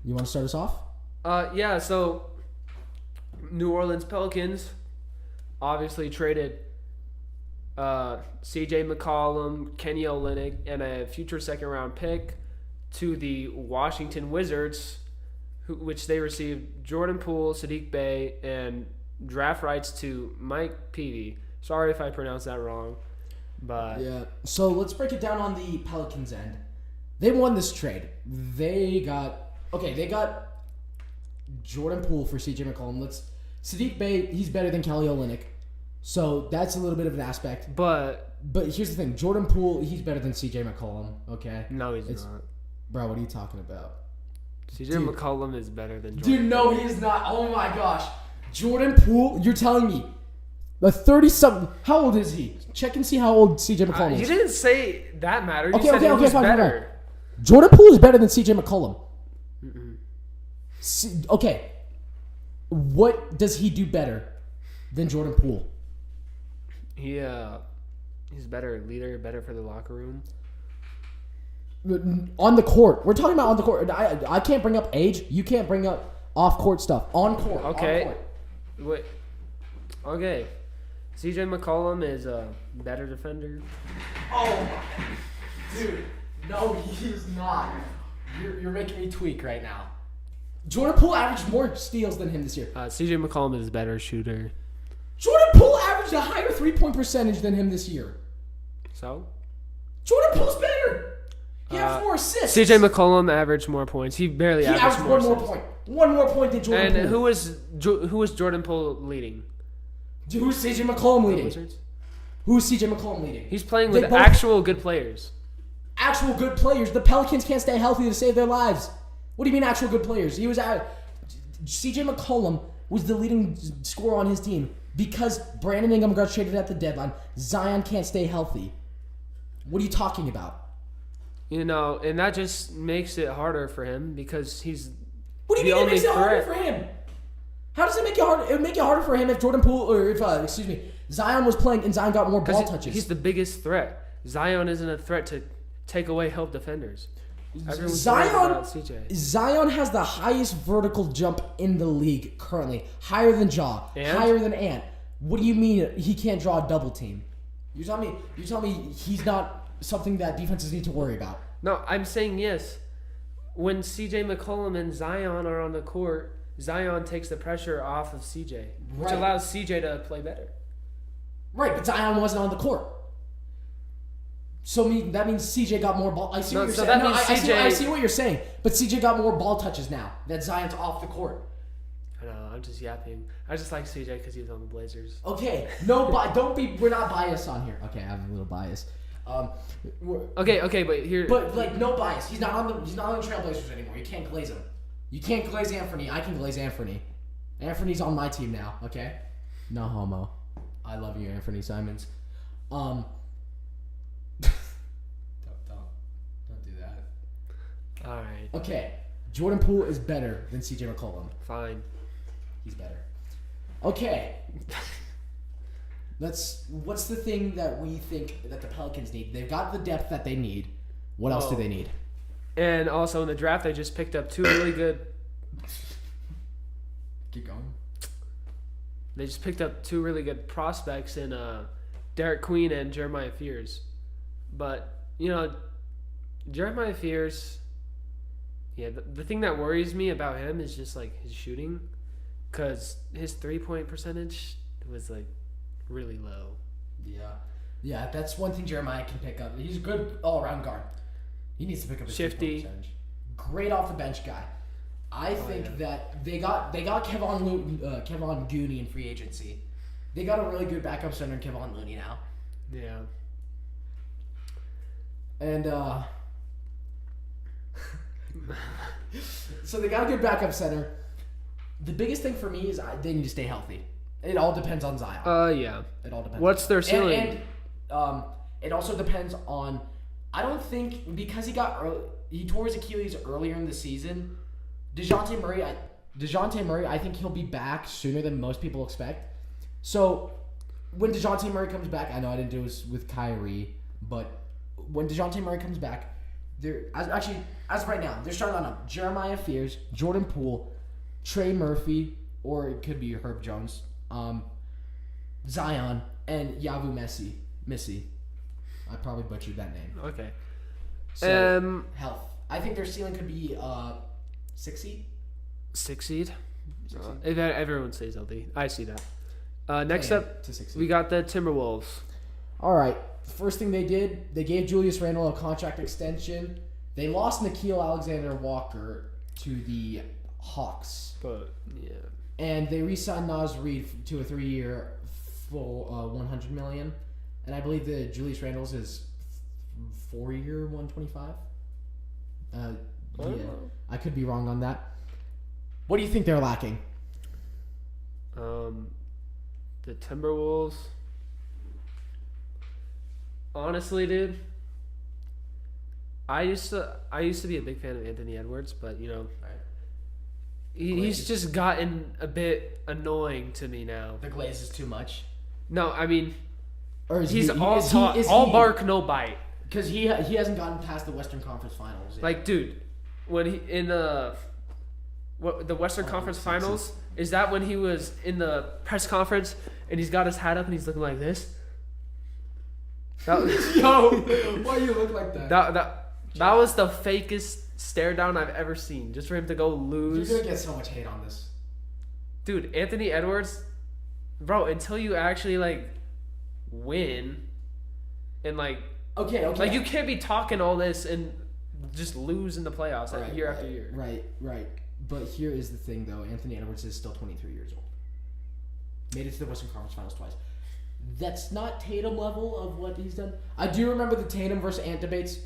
You want to start us off? Yeah, so New Orleans Pelicans obviously traded C.J. McCollum, Kenny Olynyk, and a future second-round pick to the Washington Wizards, which they received Jordan Poole, Sadiq Bey, and draft rights to Mike Peavy. Sorry if I pronounced that wrong, but Yeah. So let's break it down on the Pelicans end. They won this trade. They got Jordan Poole for CJ McCollum. Sadiq Bey, he's better than Kelly Olynyk. So that's a little bit of an aspect. But here's the thing. Jordan Poole, he's better than CJ McCollum, okay? no, he's not. Bro, what are you talking about? CJ McCollum is better than Jordan. Dude, no, he is not. Oh my gosh. Jordan Poole, you're telling me. The 30-something. How old is he? Check and see how old CJ McCollum You is. didn't say that mattered. You Okay, said okay, it okay, was fine, fine, better. Jordan Poole is better than CJ McCollum. Okay. What does he do better than Jordan Poole? He's better leader, better for the locker room. On the court. We're talking about on the court. I can't bring up age. You can't bring up off-court stuff. On court. Okay. On court. Wait. Okay. CJ McCollum is a better defender. Oh, dude. No, he's not. You're making me tweak right now. Jordan Poole averaged more steals than him this year. CJ McCollum is a better shooter. Jordan Poole averaged a higher three-point percentage than him this year. So? Jordan Poole's better. He averaged more assists. CJ McCollum averaged more points. He barely He averaged averaged more one more assists. point. One more point than Jordan And Poole. who was Jordan Poole leading? Who's CJ McCollum The leading? Wizards? Who's CJ McCollum leading? He's playing They with both- actual good players. Actual good players. The Pelicans can't stay healthy to save their lives. What do you mean actual good players? CJ McCollum was the leading scorer on his team because Brandon Ingram got traded at the deadline. Zion can't stay healthy. What are you talking about? You know, and that just makes it harder for him because he's What do you the mean it only makes it harder threat. for him? How does it make it harder? It would make it harder for him if Jordan Poole or if Zion was playing and Zion got more ball touches. He's the biggest threat. Zion isn't a threat to take away help defenders. Everyone's Zion worried about CJ. Zion has the highest vertical jump in the league currently, higher than Ja, And? higher than Ant. What do you mean he can't draw a double team? You tell me he's not something that defenses need to worry about. No, I'm saying yes. When CJ McCollum and Zion are on the court, Zion takes the pressure off of CJ, which Right. allows CJ to play better. Right, but Zion wasn't on the court. So that means CJ got more ball. I see No, what you're so saying. that No, means I CJ see what you're saying. But CJ got more ball touches now that Zion's off the court. I know, I'm just yapping. I just like CJ because he was on the Blazers. Okay, we're not biased on here. Okay, I have a little bias. Okay, but here. But like no bias. He's not on the Trailblazers anymore. You can't glaze him. You can't glaze Anthony. I can glaze Anthony. Anthony's on my team now. Okay, no homo. I love you, Anthony Simons. Don't do that. All right, Okay, Jordan Poole is better than CJ McCollum. fine. He's better. Okay. What's the thing that we think that the Pelicans need? They've got the depth that they need. What else do they need? And also in the draft, they just picked up two really good. Keep going. They just picked up two really good prospects in Derek Queen and Jeremiah Fears. But Jeremiah Fears. Yeah, the thing that worries me about him is just like his shooting, because his 3-point percentage was like really low. Yeah, that's one thing Jeremiah can pick up. He's a good all-around guard. He needs to pick up his Shifty. 3-point percentage. Great off the bench guy. I think that they got Kevon Gooney in free agency. They got a really good backup center in Kevon Looney now. Yeah. And so they got a good backup center. The biggest thing for me is they need to stay healthy. It all depends on Zion. Yeah. It all depends. What's their ceiling? And it also depends on. I don't think because he tore his Achilles earlier in the season. DeJounte Murray, I think he'll be back sooner than most people expect. So when DeJounte Murray comes back, I know I didn't do this with Kyrie, but when DeJounte Murray comes back, as of right now, they're starting on Jeremiah Fears, Jordan Poole, Trey Murphy, or it could be Herb Jones, Zion, and Yavu Missy. I probably butchered that name. Okay. So, health. I think their ceiling could be 6 seed. 6 seed. If everyone stays healthy, I see that. Next Playing up, to 6 seed. we got the Timberwolves. All right. First thing they did, they gave Julius Randle a contract extension. They lost Nickeil Alexander-Walker to the Hawks. But yeah, And they re-signed Nas Reed to a 3-year full $100 million. And I believe the Julius Randle's is 4-year $125. Yeah, I could be wrong on that. What do you think they're lacking? the Timberwolves. Honestly, dude, I used to be a big fan of Anthony Edwards, but you know, he's just gotten a bit annoying to me now. The glaze is too much. No, I mean, Or is he's he, all is talk, he, is all he, bark, no bite. Because he hasn't gotten past the Western Conference Finals yet. Like, dude, when he in the Western Conference Finals, is that when he was in the press conference and he's got his hat up and he's looking like this? That was, Yo, why you look like that? that was the fakest stare down I've ever seen. Just for him to go lose. You're gonna get so much hate on this. Dude, Anthony Edwards, bro, until you actually like win and like Okay. you can't be talking all this and just lose in the playoffs year after right, year. Right. But here is the thing, though. Anthony Edwards is still 23 years old. Made it to the Western Conference Finals twice. That's not Tatum level of what he's done. I do remember the Tatum versus Ant debates.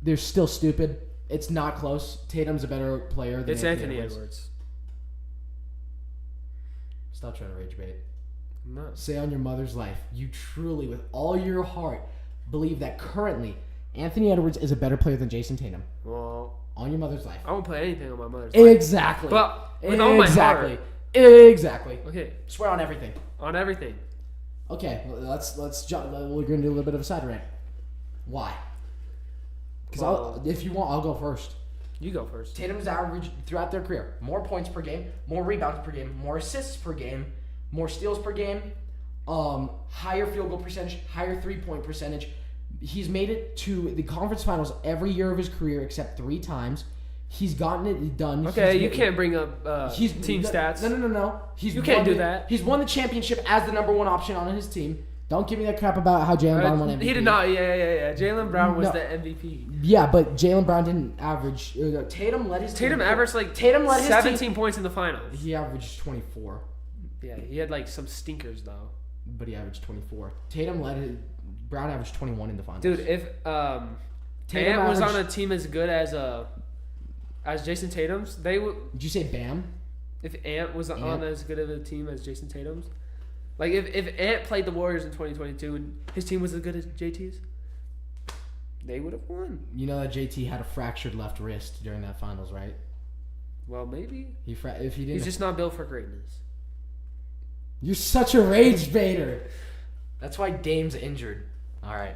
They're still stupid. It's not close. Tatum's a better player than It's Anthony Edwards. Stop trying to rage bait. I'm not. Say on your mother's life, you truly, with all your heart, believe that currently Anthony Edwards is a better player than Jason Tatum. Well, On your mother's life. I won't play anything on my mother's life. Exactly. But with all my heart. Exactly. Okay, Swear on everything. on everything. Okay, let's jump. We're gonna do a little bit of a side rant. Why? Because Well- if you want, I'll go first. You go first. Tatum's average throughout their career: more points per game, more rebounds per game, more assists per game, more steals per game, Higher field goal percentage, higher 3-point percentage. He's made it to the conference finals every year of his career except 3 times. He's gotten it done. Okay, He's you made- can't bring up team stats. No. You can't do that. He's won the championship as the number 1 option on his team. Don't give me that crap about how Jaylen Brown won MVP. He did not. Yeah. Jaylen Brown was No. the MVP. Yeah, but Jaylen Brown didn't average. Tatum led his Tatum team. averaged like Tatum led his 17 points in the finals. He averaged 24, Yeah, he had like some stinkers though. but he averaged 24. Tatum led his. Brown averaged 21 in the finals. Dude, if Tatum Ant was on averaged- a team as good as Jason Tatum's, they would. Did you say Bam? If Ant was on Ant? as good of a team as Jason Tatum's, like if Ant played the Warriors in 2022 and his team was as good as JT's, they would have won. You know that JT had a fractured left wrist during that finals, right? Well, maybe If he didn't, he's just not built for greatness. You're such a rage baiter. That's why Dame's injured. All right.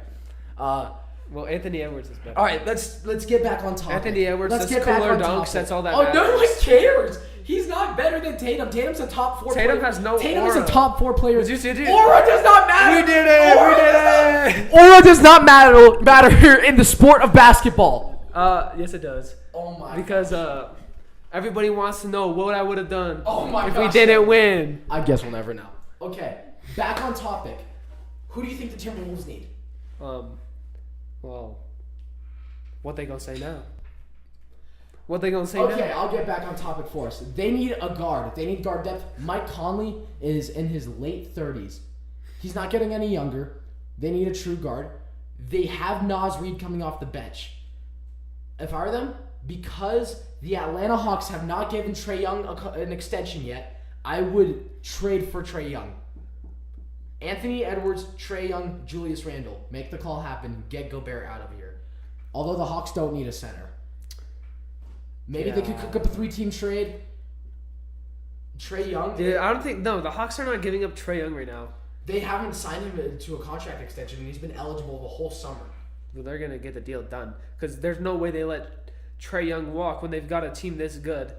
Well, Anthony Edwards is better. All right. Let's Get back on topic. Anthony Edwards Let's does get back cooler on dunks. topic. That's all that Oh, matters. no one cares. He's not better than Tatum. Tatum's a top 4 Tatum player. has no Tatum is a aura. top 4 player. Did you see it? Aura does not matter. We did it. Aura We did does it. not- Aura does not matter in the sport of basketball. Yes, it does. Oh my. Because everybody wants to know what I would have done Oh my if we gosh. didn't win. I guess we'll never know. Okay, back on topic. Who do you think the Timberwolves need? Well, what they gonna say now? What they gonna say Okay, now? I'll get back on topic for us. They need a guard. They need guard depth. Mike Conley is in his late 30s. He's not getting any younger. They need a true guard. They have Nas Reed coming off the bench. If I were them, because the Atlanta Hawks have not given Trae Young an extension yet, I would trade for Trae Young. Anthony Edwards, Trae Young, Julius Randle. Make the call happen. Get Gobert out of here. Although the Hawks don't need a center. Maybe they could cook up a 3-team trade. Trae Young. Dude, I don't think the Hawks are not giving up Trae Young right now. They haven't signed him to a contract extension, and he's been eligible the whole summer. Well, they're gonna get the deal done because there's no way they let Trae Young walk when they've got a team this good,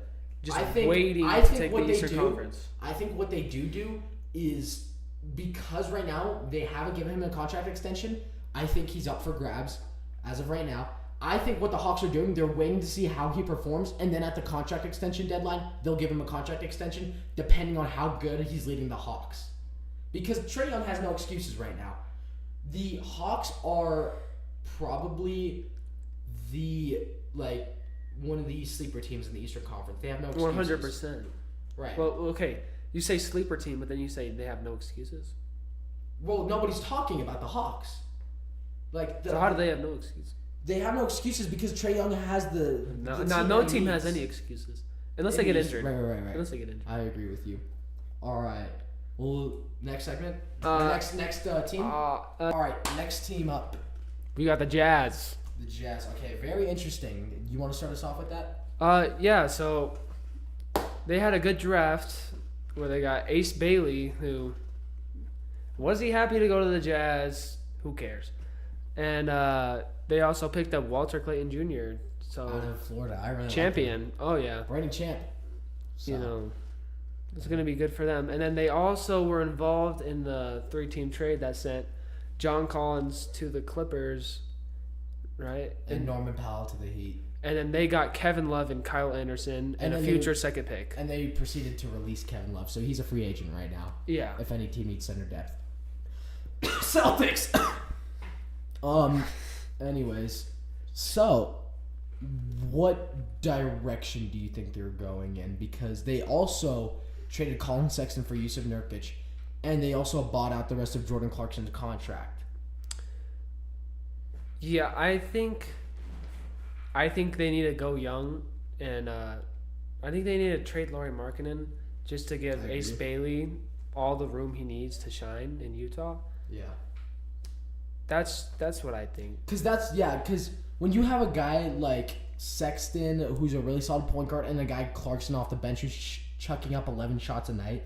just waiting to take the Eastern Conference. I think what they do is because right now they haven't given him a contract extension. I think he's up for grabs as of right now. I think what the Hawks are doing, they're waiting to see how he performs, and then at the contract extension deadline, they'll give him a contract extension depending on how good he's leading the Hawks. Because Trae Young has no excuses right now. The Hawks are probably the one of these sleeper teams in the Eastern Conference. They have no excuses. 100%. Right. Well, okay. You say sleeper team, but then you say they have no excuses. Well, nobody's talking about the Hawks. So how do they have no excuses? They have no excuses because Trae Young has the No team team that has he any needs. excuses. Unless they get injured. Right. Unless they get injured. I agree with you. All right. Well, next segment. Next team. All right. Next team up. We got the Jazz. The Jazz. Okay. Very interesting. You want to start us off with that? Yeah. So they had a good draft where they got Ace Bailey, who was he happy to go to the Jazz? Who cares? And they also picked up Walter Clayton Jr. So Out of Florida. I really champion. Oh yeah. Reigning champ. So. You know, it's going to be good for them. And then they also were involved in the 3-team trade that sent John Collins to the Clippers, right? And Norman Powell to the Heat. And then they got Kevin Love and Kyle Anderson and a future second pick. And they proceeded to release Kevin Love, so he's a free agent right now. Yeah. If any team needs center depth. Celtics. Anyways, so what direction do you think they're going in? Because they also traded Colin Sexton for Yusuf Nurkic, and they also bought out the rest of Jordan Clarkson's contract. Yeah, I think they need to go young, and I think they need to trade Lauri Markkanen just to give Ace Bailey all the room he needs to shine in Utah. Yeah. That's what I think. Because when you have a guy like Sexton, who's a really solid point guard, and a guy Clarkson off the bench who's chucking up 11 shots a night,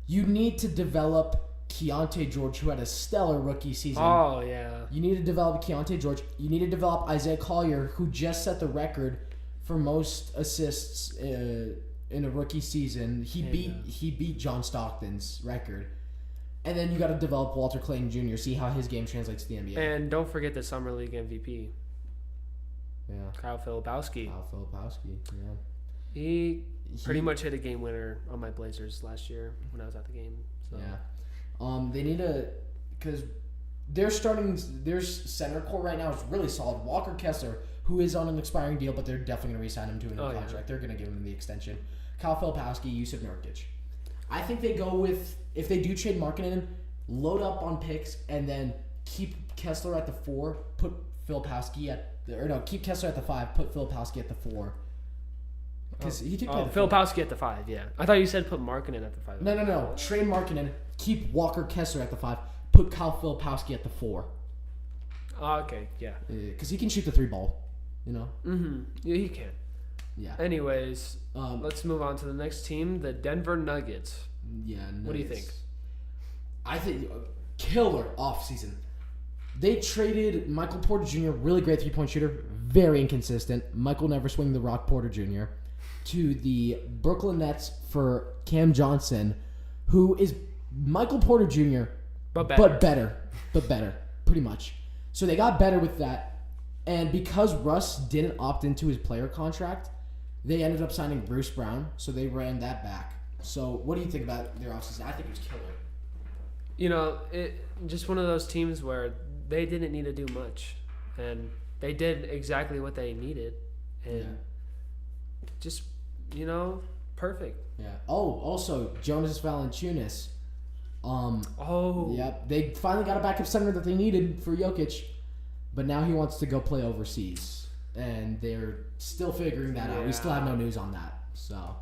you need to develop Keontae George, who had a stellar rookie season. Oh, yeah. You need to develop Keontae George. You need to develop Isaiah Collier, who just set the record for most assists in a rookie season. He beat John Stockton's record. And then you got to develop Walter Clayton Jr., see how his game translates to the NBA. And don't forget the Summer League MVP. Yeah. Kyle Filipowski. Yeah. He pretty much hit a game winner on my Blazers last year when I was at the game. So. Yeah. They need to, because their center core right now is really solid. Walker Kessler, who is on an expiring deal, but they're definitely going to re-sign him to a new contract. Yeah. They're going to give him the extension. Kyle Filipowski, Yusuf Nurkic. I think they go with, if they do trade Markkanen, load up on picks and then keep Kessler at the 4, put Filipowski keep Kessler at the 5, put Filipowski at the 4. Because he could play the Filipowski at the 5, yeah. I thought you said put Markkanen at the 5. No. Trade Markkanen, keep Walker Kessler at the 5, put Kyle Filipowski at the 4. Okay, yeah. Because he can shoot the 3 ball, you know? Mm-hmm. Yeah, he can. Yeah. Anyways, let's move on to the next team, the Denver Nuggets. Yeah, Nuggets. What do you think? I think killer offseason. They traded Michael Porter Jr., really great 3-point shooter, very inconsistent. Michael never swing the rock, Porter Jr., to the Brooklyn Nets for Cam Johnson, who is Michael Porter Jr., but better, pretty much. So they got better with that. And because Russ didn't opt into his player contract, they ended up signing Bruce Brown, so they ran that back. So what do you think about their offseason? I think it was killer. You know, just one of those teams where they didn't need to do much, and they did exactly what they needed, and just, you know, perfect. Yeah. Oh, also Jonas Valanciunas. Yep. They finally got a backup center that they needed for Jokic, but now he wants to go play overseas, and they're still figuring that out. We still have no news on that, so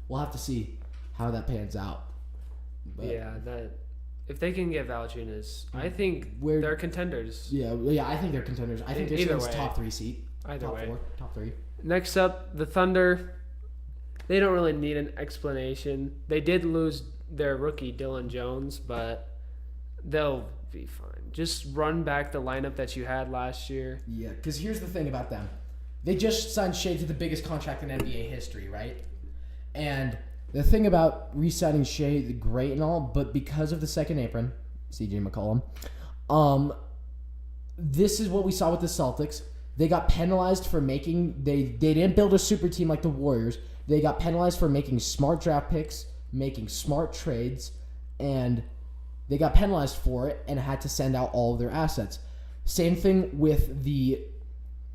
we'll have to see how that pans out. But, if they can get Valanciunas, I think they're contenders. Yeah, I think they're contenders. I think they're top 3 seed. Top 4, top 3. Next up, the Thunder. They don't really need an explanation. They did lose their rookie, Dylan Jones, but they'll be fine. Just run back the lineup that you had last year. Yeah, because here's the thing about them. They just signed Shea to the biggest contract in NBA history, right? And the thing about re-signing Shea, great and all, but because of the second apron, CJ McCollum, this is what we saw with the Celtics. They got penalized for making... They didn't build a super team like the Warriors. They got penalized for making smart draft picks, making smart trades, and they got penalized for it and had to send out all of their assets. Same thing with the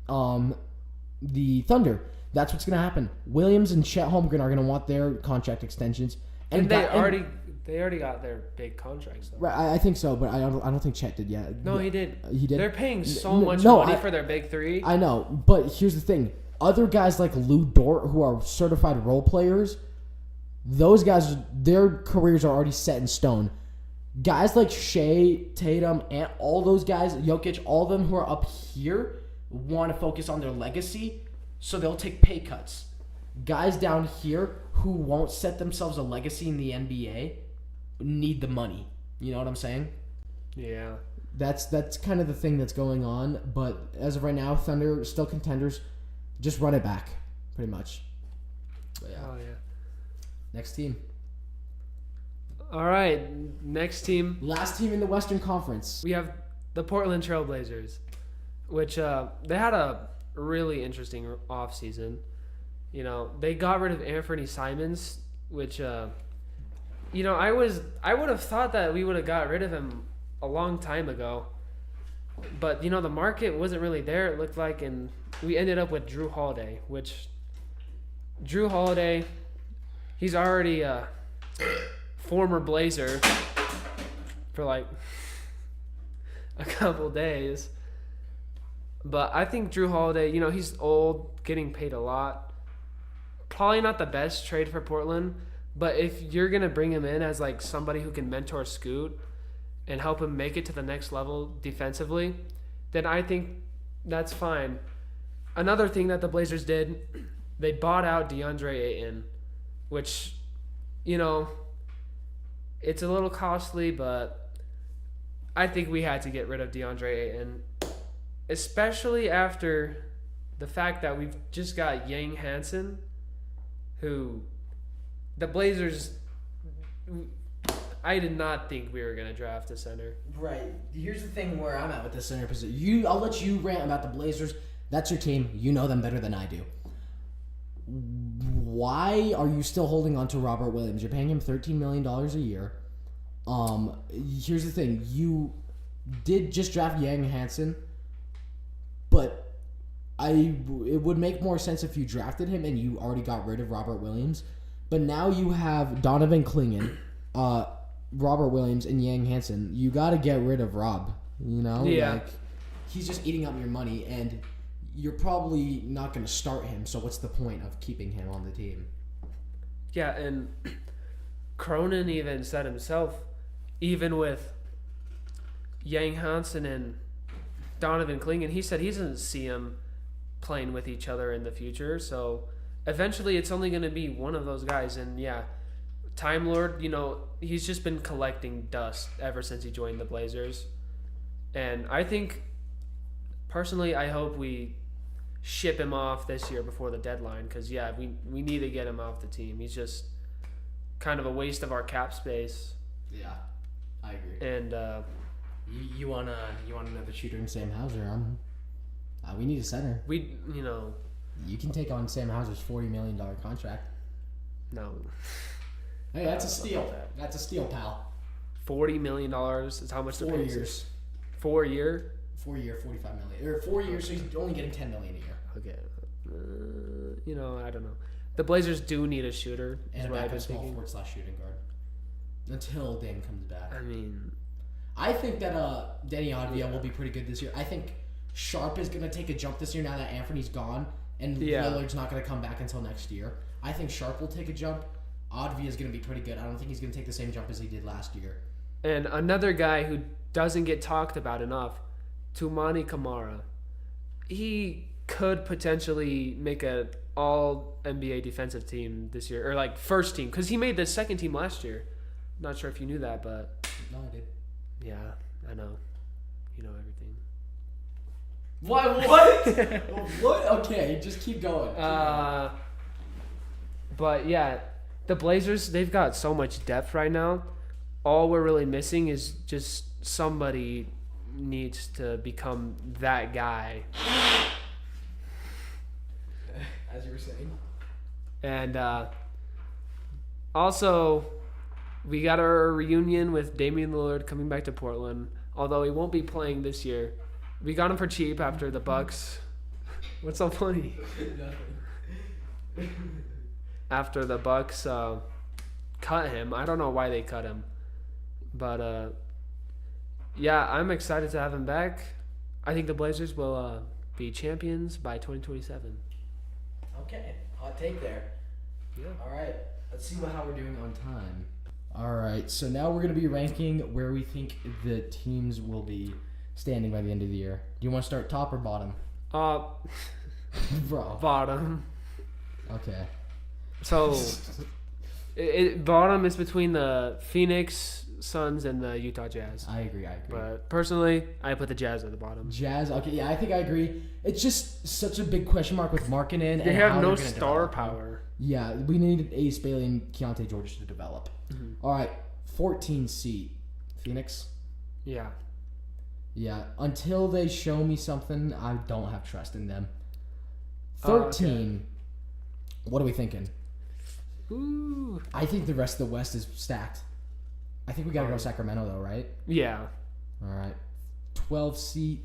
Thunder. That's what's gonna happen. Williams and Chet Holmgren are gonna want their contract extensions, And they already got their big contracts though. Right, I think so, but I don't think Chet did yet. No, he did. He did. They're paying so N- much no, money I- for their big three. I know, but here's the thing: other guys like Lou Dort, who are certified role players, those guys, their careers are already set in stone. Guys like Shea, Tatum, and all those guys, Jokic, all of them who are up here want to focus on their legacy, so they'll take pay cuts. Guys down here who won't set themselves a legacy in the NBA need the money. You know what I'm saying? Yeah. That's kind of the thing that's going on. But as of right now, Thunder still contenders. Just run it back, pretty much. But yeah. Oh yeah. Next team. All right, next team. Last team in the Western Conference. We have the Portland Trailblazers, which they had a really interesting offseason. You know, they got rid of Anthony Simons, which I would have thought that we would have got rid of him a long time ago. But, you know, the market wasn't really there, it looked like, and we ended up with Drew Holiday, which Drew Holiday, he's already a former Blazer for like a couple days. But I think Drew Holiday, you know, he's old, getting paid a lot. Probably not the best trade for Portland, but if you're going to bring him in as like somebody who can mentor Scoot and help him make it to the next level defensively, then I think that's fine. Another thing that the Blazers did, they bought out DeAndre Ayton, which, you know, it's a little costly, but I think we had to get rid of DeAndre Ayton, especially after the fact that we've just got Yang Hansen, who the Blazers, I did not think we were going to draft a center. Right. Here's the thing where I'm at with the center position. I'll let you rant about the Blazers. That's your team. You know them better than I do. Why are you still holding on to Robert Williams? You're paying him $13 million a year. Here's the thing. You did just draft Yang Hansen, but it would make more sense if you drafted him and you already got rid of Robert Williams. But now you have Donovan Clingan, Robert Williams, and Yang Hansen. You got to get rid of Rob. You know? Yeah. Like, he's just eating up your money, and you're probably not going to start him, so what's the point of keeping him on the team? Yeah, and Cronin even said himself, even with Yang Hansen and Donovan Clingan, he said he doesn't see them playing with each other in the future. So eventually it's only going to be one of those guys. And yeah, Time Lord, you know, he's just been collecting dust ever since he joined the Blazers. And I think, personally, I hope we ship him off this year before the deadline, because yeah, we need to get him off the team. He's just kind of a waste of our cap space. Yeah, I agree. And You want another shooter in Sam Hauser? We need a center. You can take on Sam Hauser's $40 million contract. No. Hey, that's a steal. That's a steal, pal. $40 million is how much they're 4 paying. years. 4 year? 4 year, $45 million. Or 4 years, so he's only getting $10 million a year. Okay. I don't know. The Blazers do need a shooter. And is a what I've backup been small thinking. forward / shooting guard. Until Dame comes back. I mean, I think that Denny Advia will be pretty good this year. I think Sharp is going to take a jump this year now that Anthony's gone. And Lillard's not going to come back until next year. I think Sharp will take a jump. Advia is going to be pretty good. I don't think he's going to take the same jump as he did last year. and another guy who doesn't get talked about enough, Toumani Camara. He could potentially make a all-NBA defensive team this year, or like first team, because he made the second team last year. Not sure if you knew that, but No, I did. yeah, I know. You know everything. What? What? Okay, just keep going. But yeah, the Blazers, they've got so much depth right now. All we're really missing is just somebody needs to become that guy. As you were saying. And also, we got our reunion with Damian Lillard coming back to Portland, although he won't be playing this year. We got him for cheap after the Bucks. What's so funny? Nothing. after the Bucks cut him. I don't know why they cut him, but yeah, I'm excited to have him back. I think the Blazers will be champions by 2027. Okay, hot take there. Yeah. All right, let's see how we're doing on time. All right, so now we're going to be ranking where we think the teams will be standing by the end of the year. Do you want to start top or bottom? Bro. Bottom. Okay. So, bottom is between the Phoenix Suns and the Utah Jazz. I agree. But personally, I put the Jazz at the bottom. Jazz, okay, yeah, I think I agree. It's just such a big question mark with Markkanen. They and have how no they're gonna star develop him. power. Yeah, we need Ace Bailey and Keontae George to develop. Mm-hmm. All right, 14 seed. Phoenix? Yeah. Yeah, until they show me something, I don't have trust in them. Oh, 13. What are we thinking? Ooh. I think the rest of the West is stacked. I think we got to go Sacramento, though, right? Yeah. All right. 12 seed.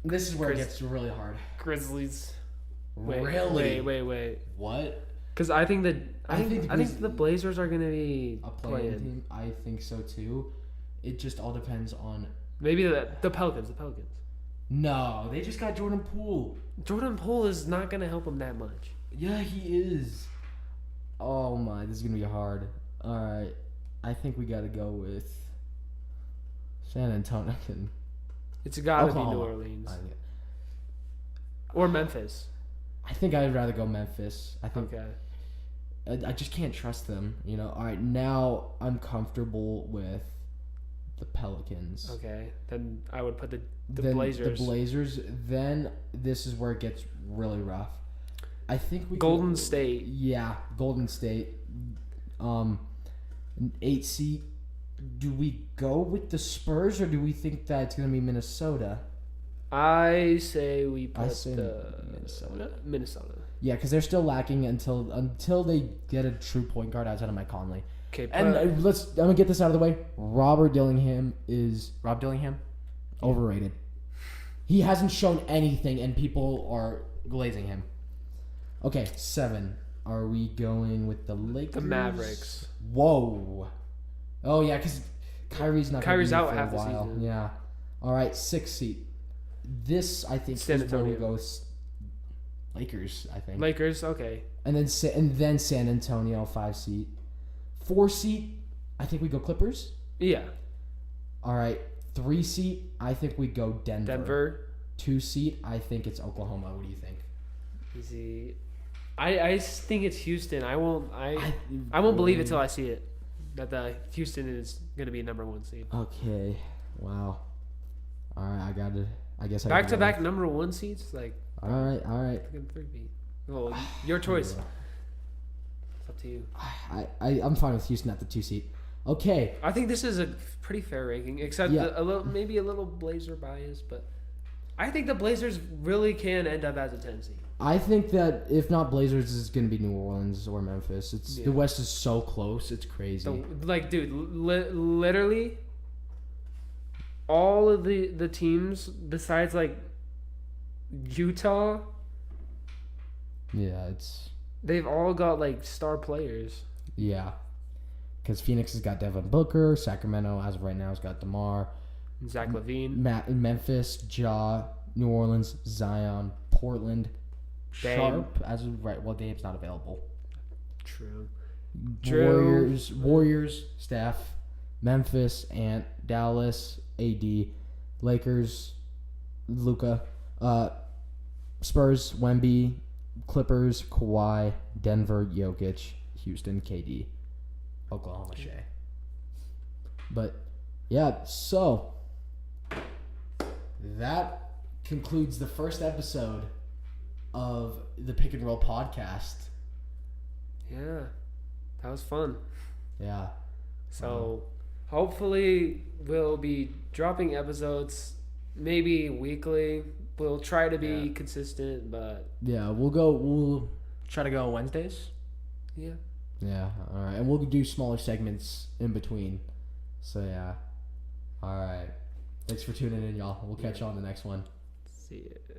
This is where it gets really hard. Grizzlies. Really? Wait. What? Because I think I think the Blazers are gonna be A playing playing. team? I think so, too. It just all depends on... Maybe the Pelicans. The Pelicans. No, they just got Jordan Poole. Jordan Poole is not gonna help them that much. Yeah, he is. Oh my, this is gonna be hard. All right, I think we gotta go with San Antonio. It's gotta be New Oklahoma. Orleans or Memphis. I think I'd rather go Memphis. I think Okay. I just can't trust them. You know. All right, now I'm comfortable with the Pelicans. Okay. Then I would put the Then Blazers. The Blazers. Then this is where it gets really rough. I think we Golden could- State. Yeah, Golden State. 8 seed. Do we go with the Spurs or do we think that it's gonna be Minnesota? I say we put say the Minnesota. Minnesota. Yeah, because they're still lacking until they get a true point guard outside of Mike Conley. Okay. And I'm gonna get this out of the way. Rob Dillingham overrated. He hasn't shown anything, and people are glazing him. Okay, 7. Are we going with the Lakers? The Mavericks. Whoa. Oh yeah, because Kyrie's not. Kyrie's gonna be out for half a the while. season. Yeah. All right, 6 seed. This I think San is where we Antonio. go. Lakers, I think. Lakers. Okay. And then San Antonio 5 seed. 4 seed, I think we go Clippers. Yeah. All right, 3 seed, I think we go Denver. Denver. 2 seed, I think it's Oklahoma. What do you think? Easy. I think it's Houston. I won't believe it till I see it. That the Houston is gonna be number 1 seed. Okay. Wow. All right, I guess I Back gotta to go back number 1 seeds. Like with- All right. fucking 3-peat. Well, your choice. It's up to you. I'm fine with Houston at the 2 seed. Okay. I think this is a pretty fair ranking, except Yeah. maybe a little Blazer bias, but I think the Blazers really can end up as a 10 seed. I think that if not Blazers, it's going to be New Orleans or Memphis. Yeah. The West is so close. It's crazy. Dude, literally, all of the teams besides like Utah, Yeah, it's... they've all got like star players. Yeah. Because Phoenix has got Devin Booker. Sacramento, as of right now, has got DeMar. Zach LaVine, Memphis, Ja. New Orleans, Zion. Portland, Dame. Sharp. As of right... Well, Dame's not available. True. Warriors, Steph. Memphis, Ant. Dallas, AD. Lakers, Luka. Spurs, Wemby. Clippers, Kawhi. Denver, Jokic. Houston, KD. Oklahoma, Shea. But, yeah, so that concludes the first episode of the Pick and Roll podcast. Yeah, that was fun. Yeah. So hopefully we'll be dropping episodes maybe weekly. We'll try to be consistent, but Yeah, we'll Try to go Wednesdays. yeah. yeah, all right. And we'll do smaller segments in between. So yeah. All right. Thanks for tuning in, y'all. We'll catch you on the next one. See ya.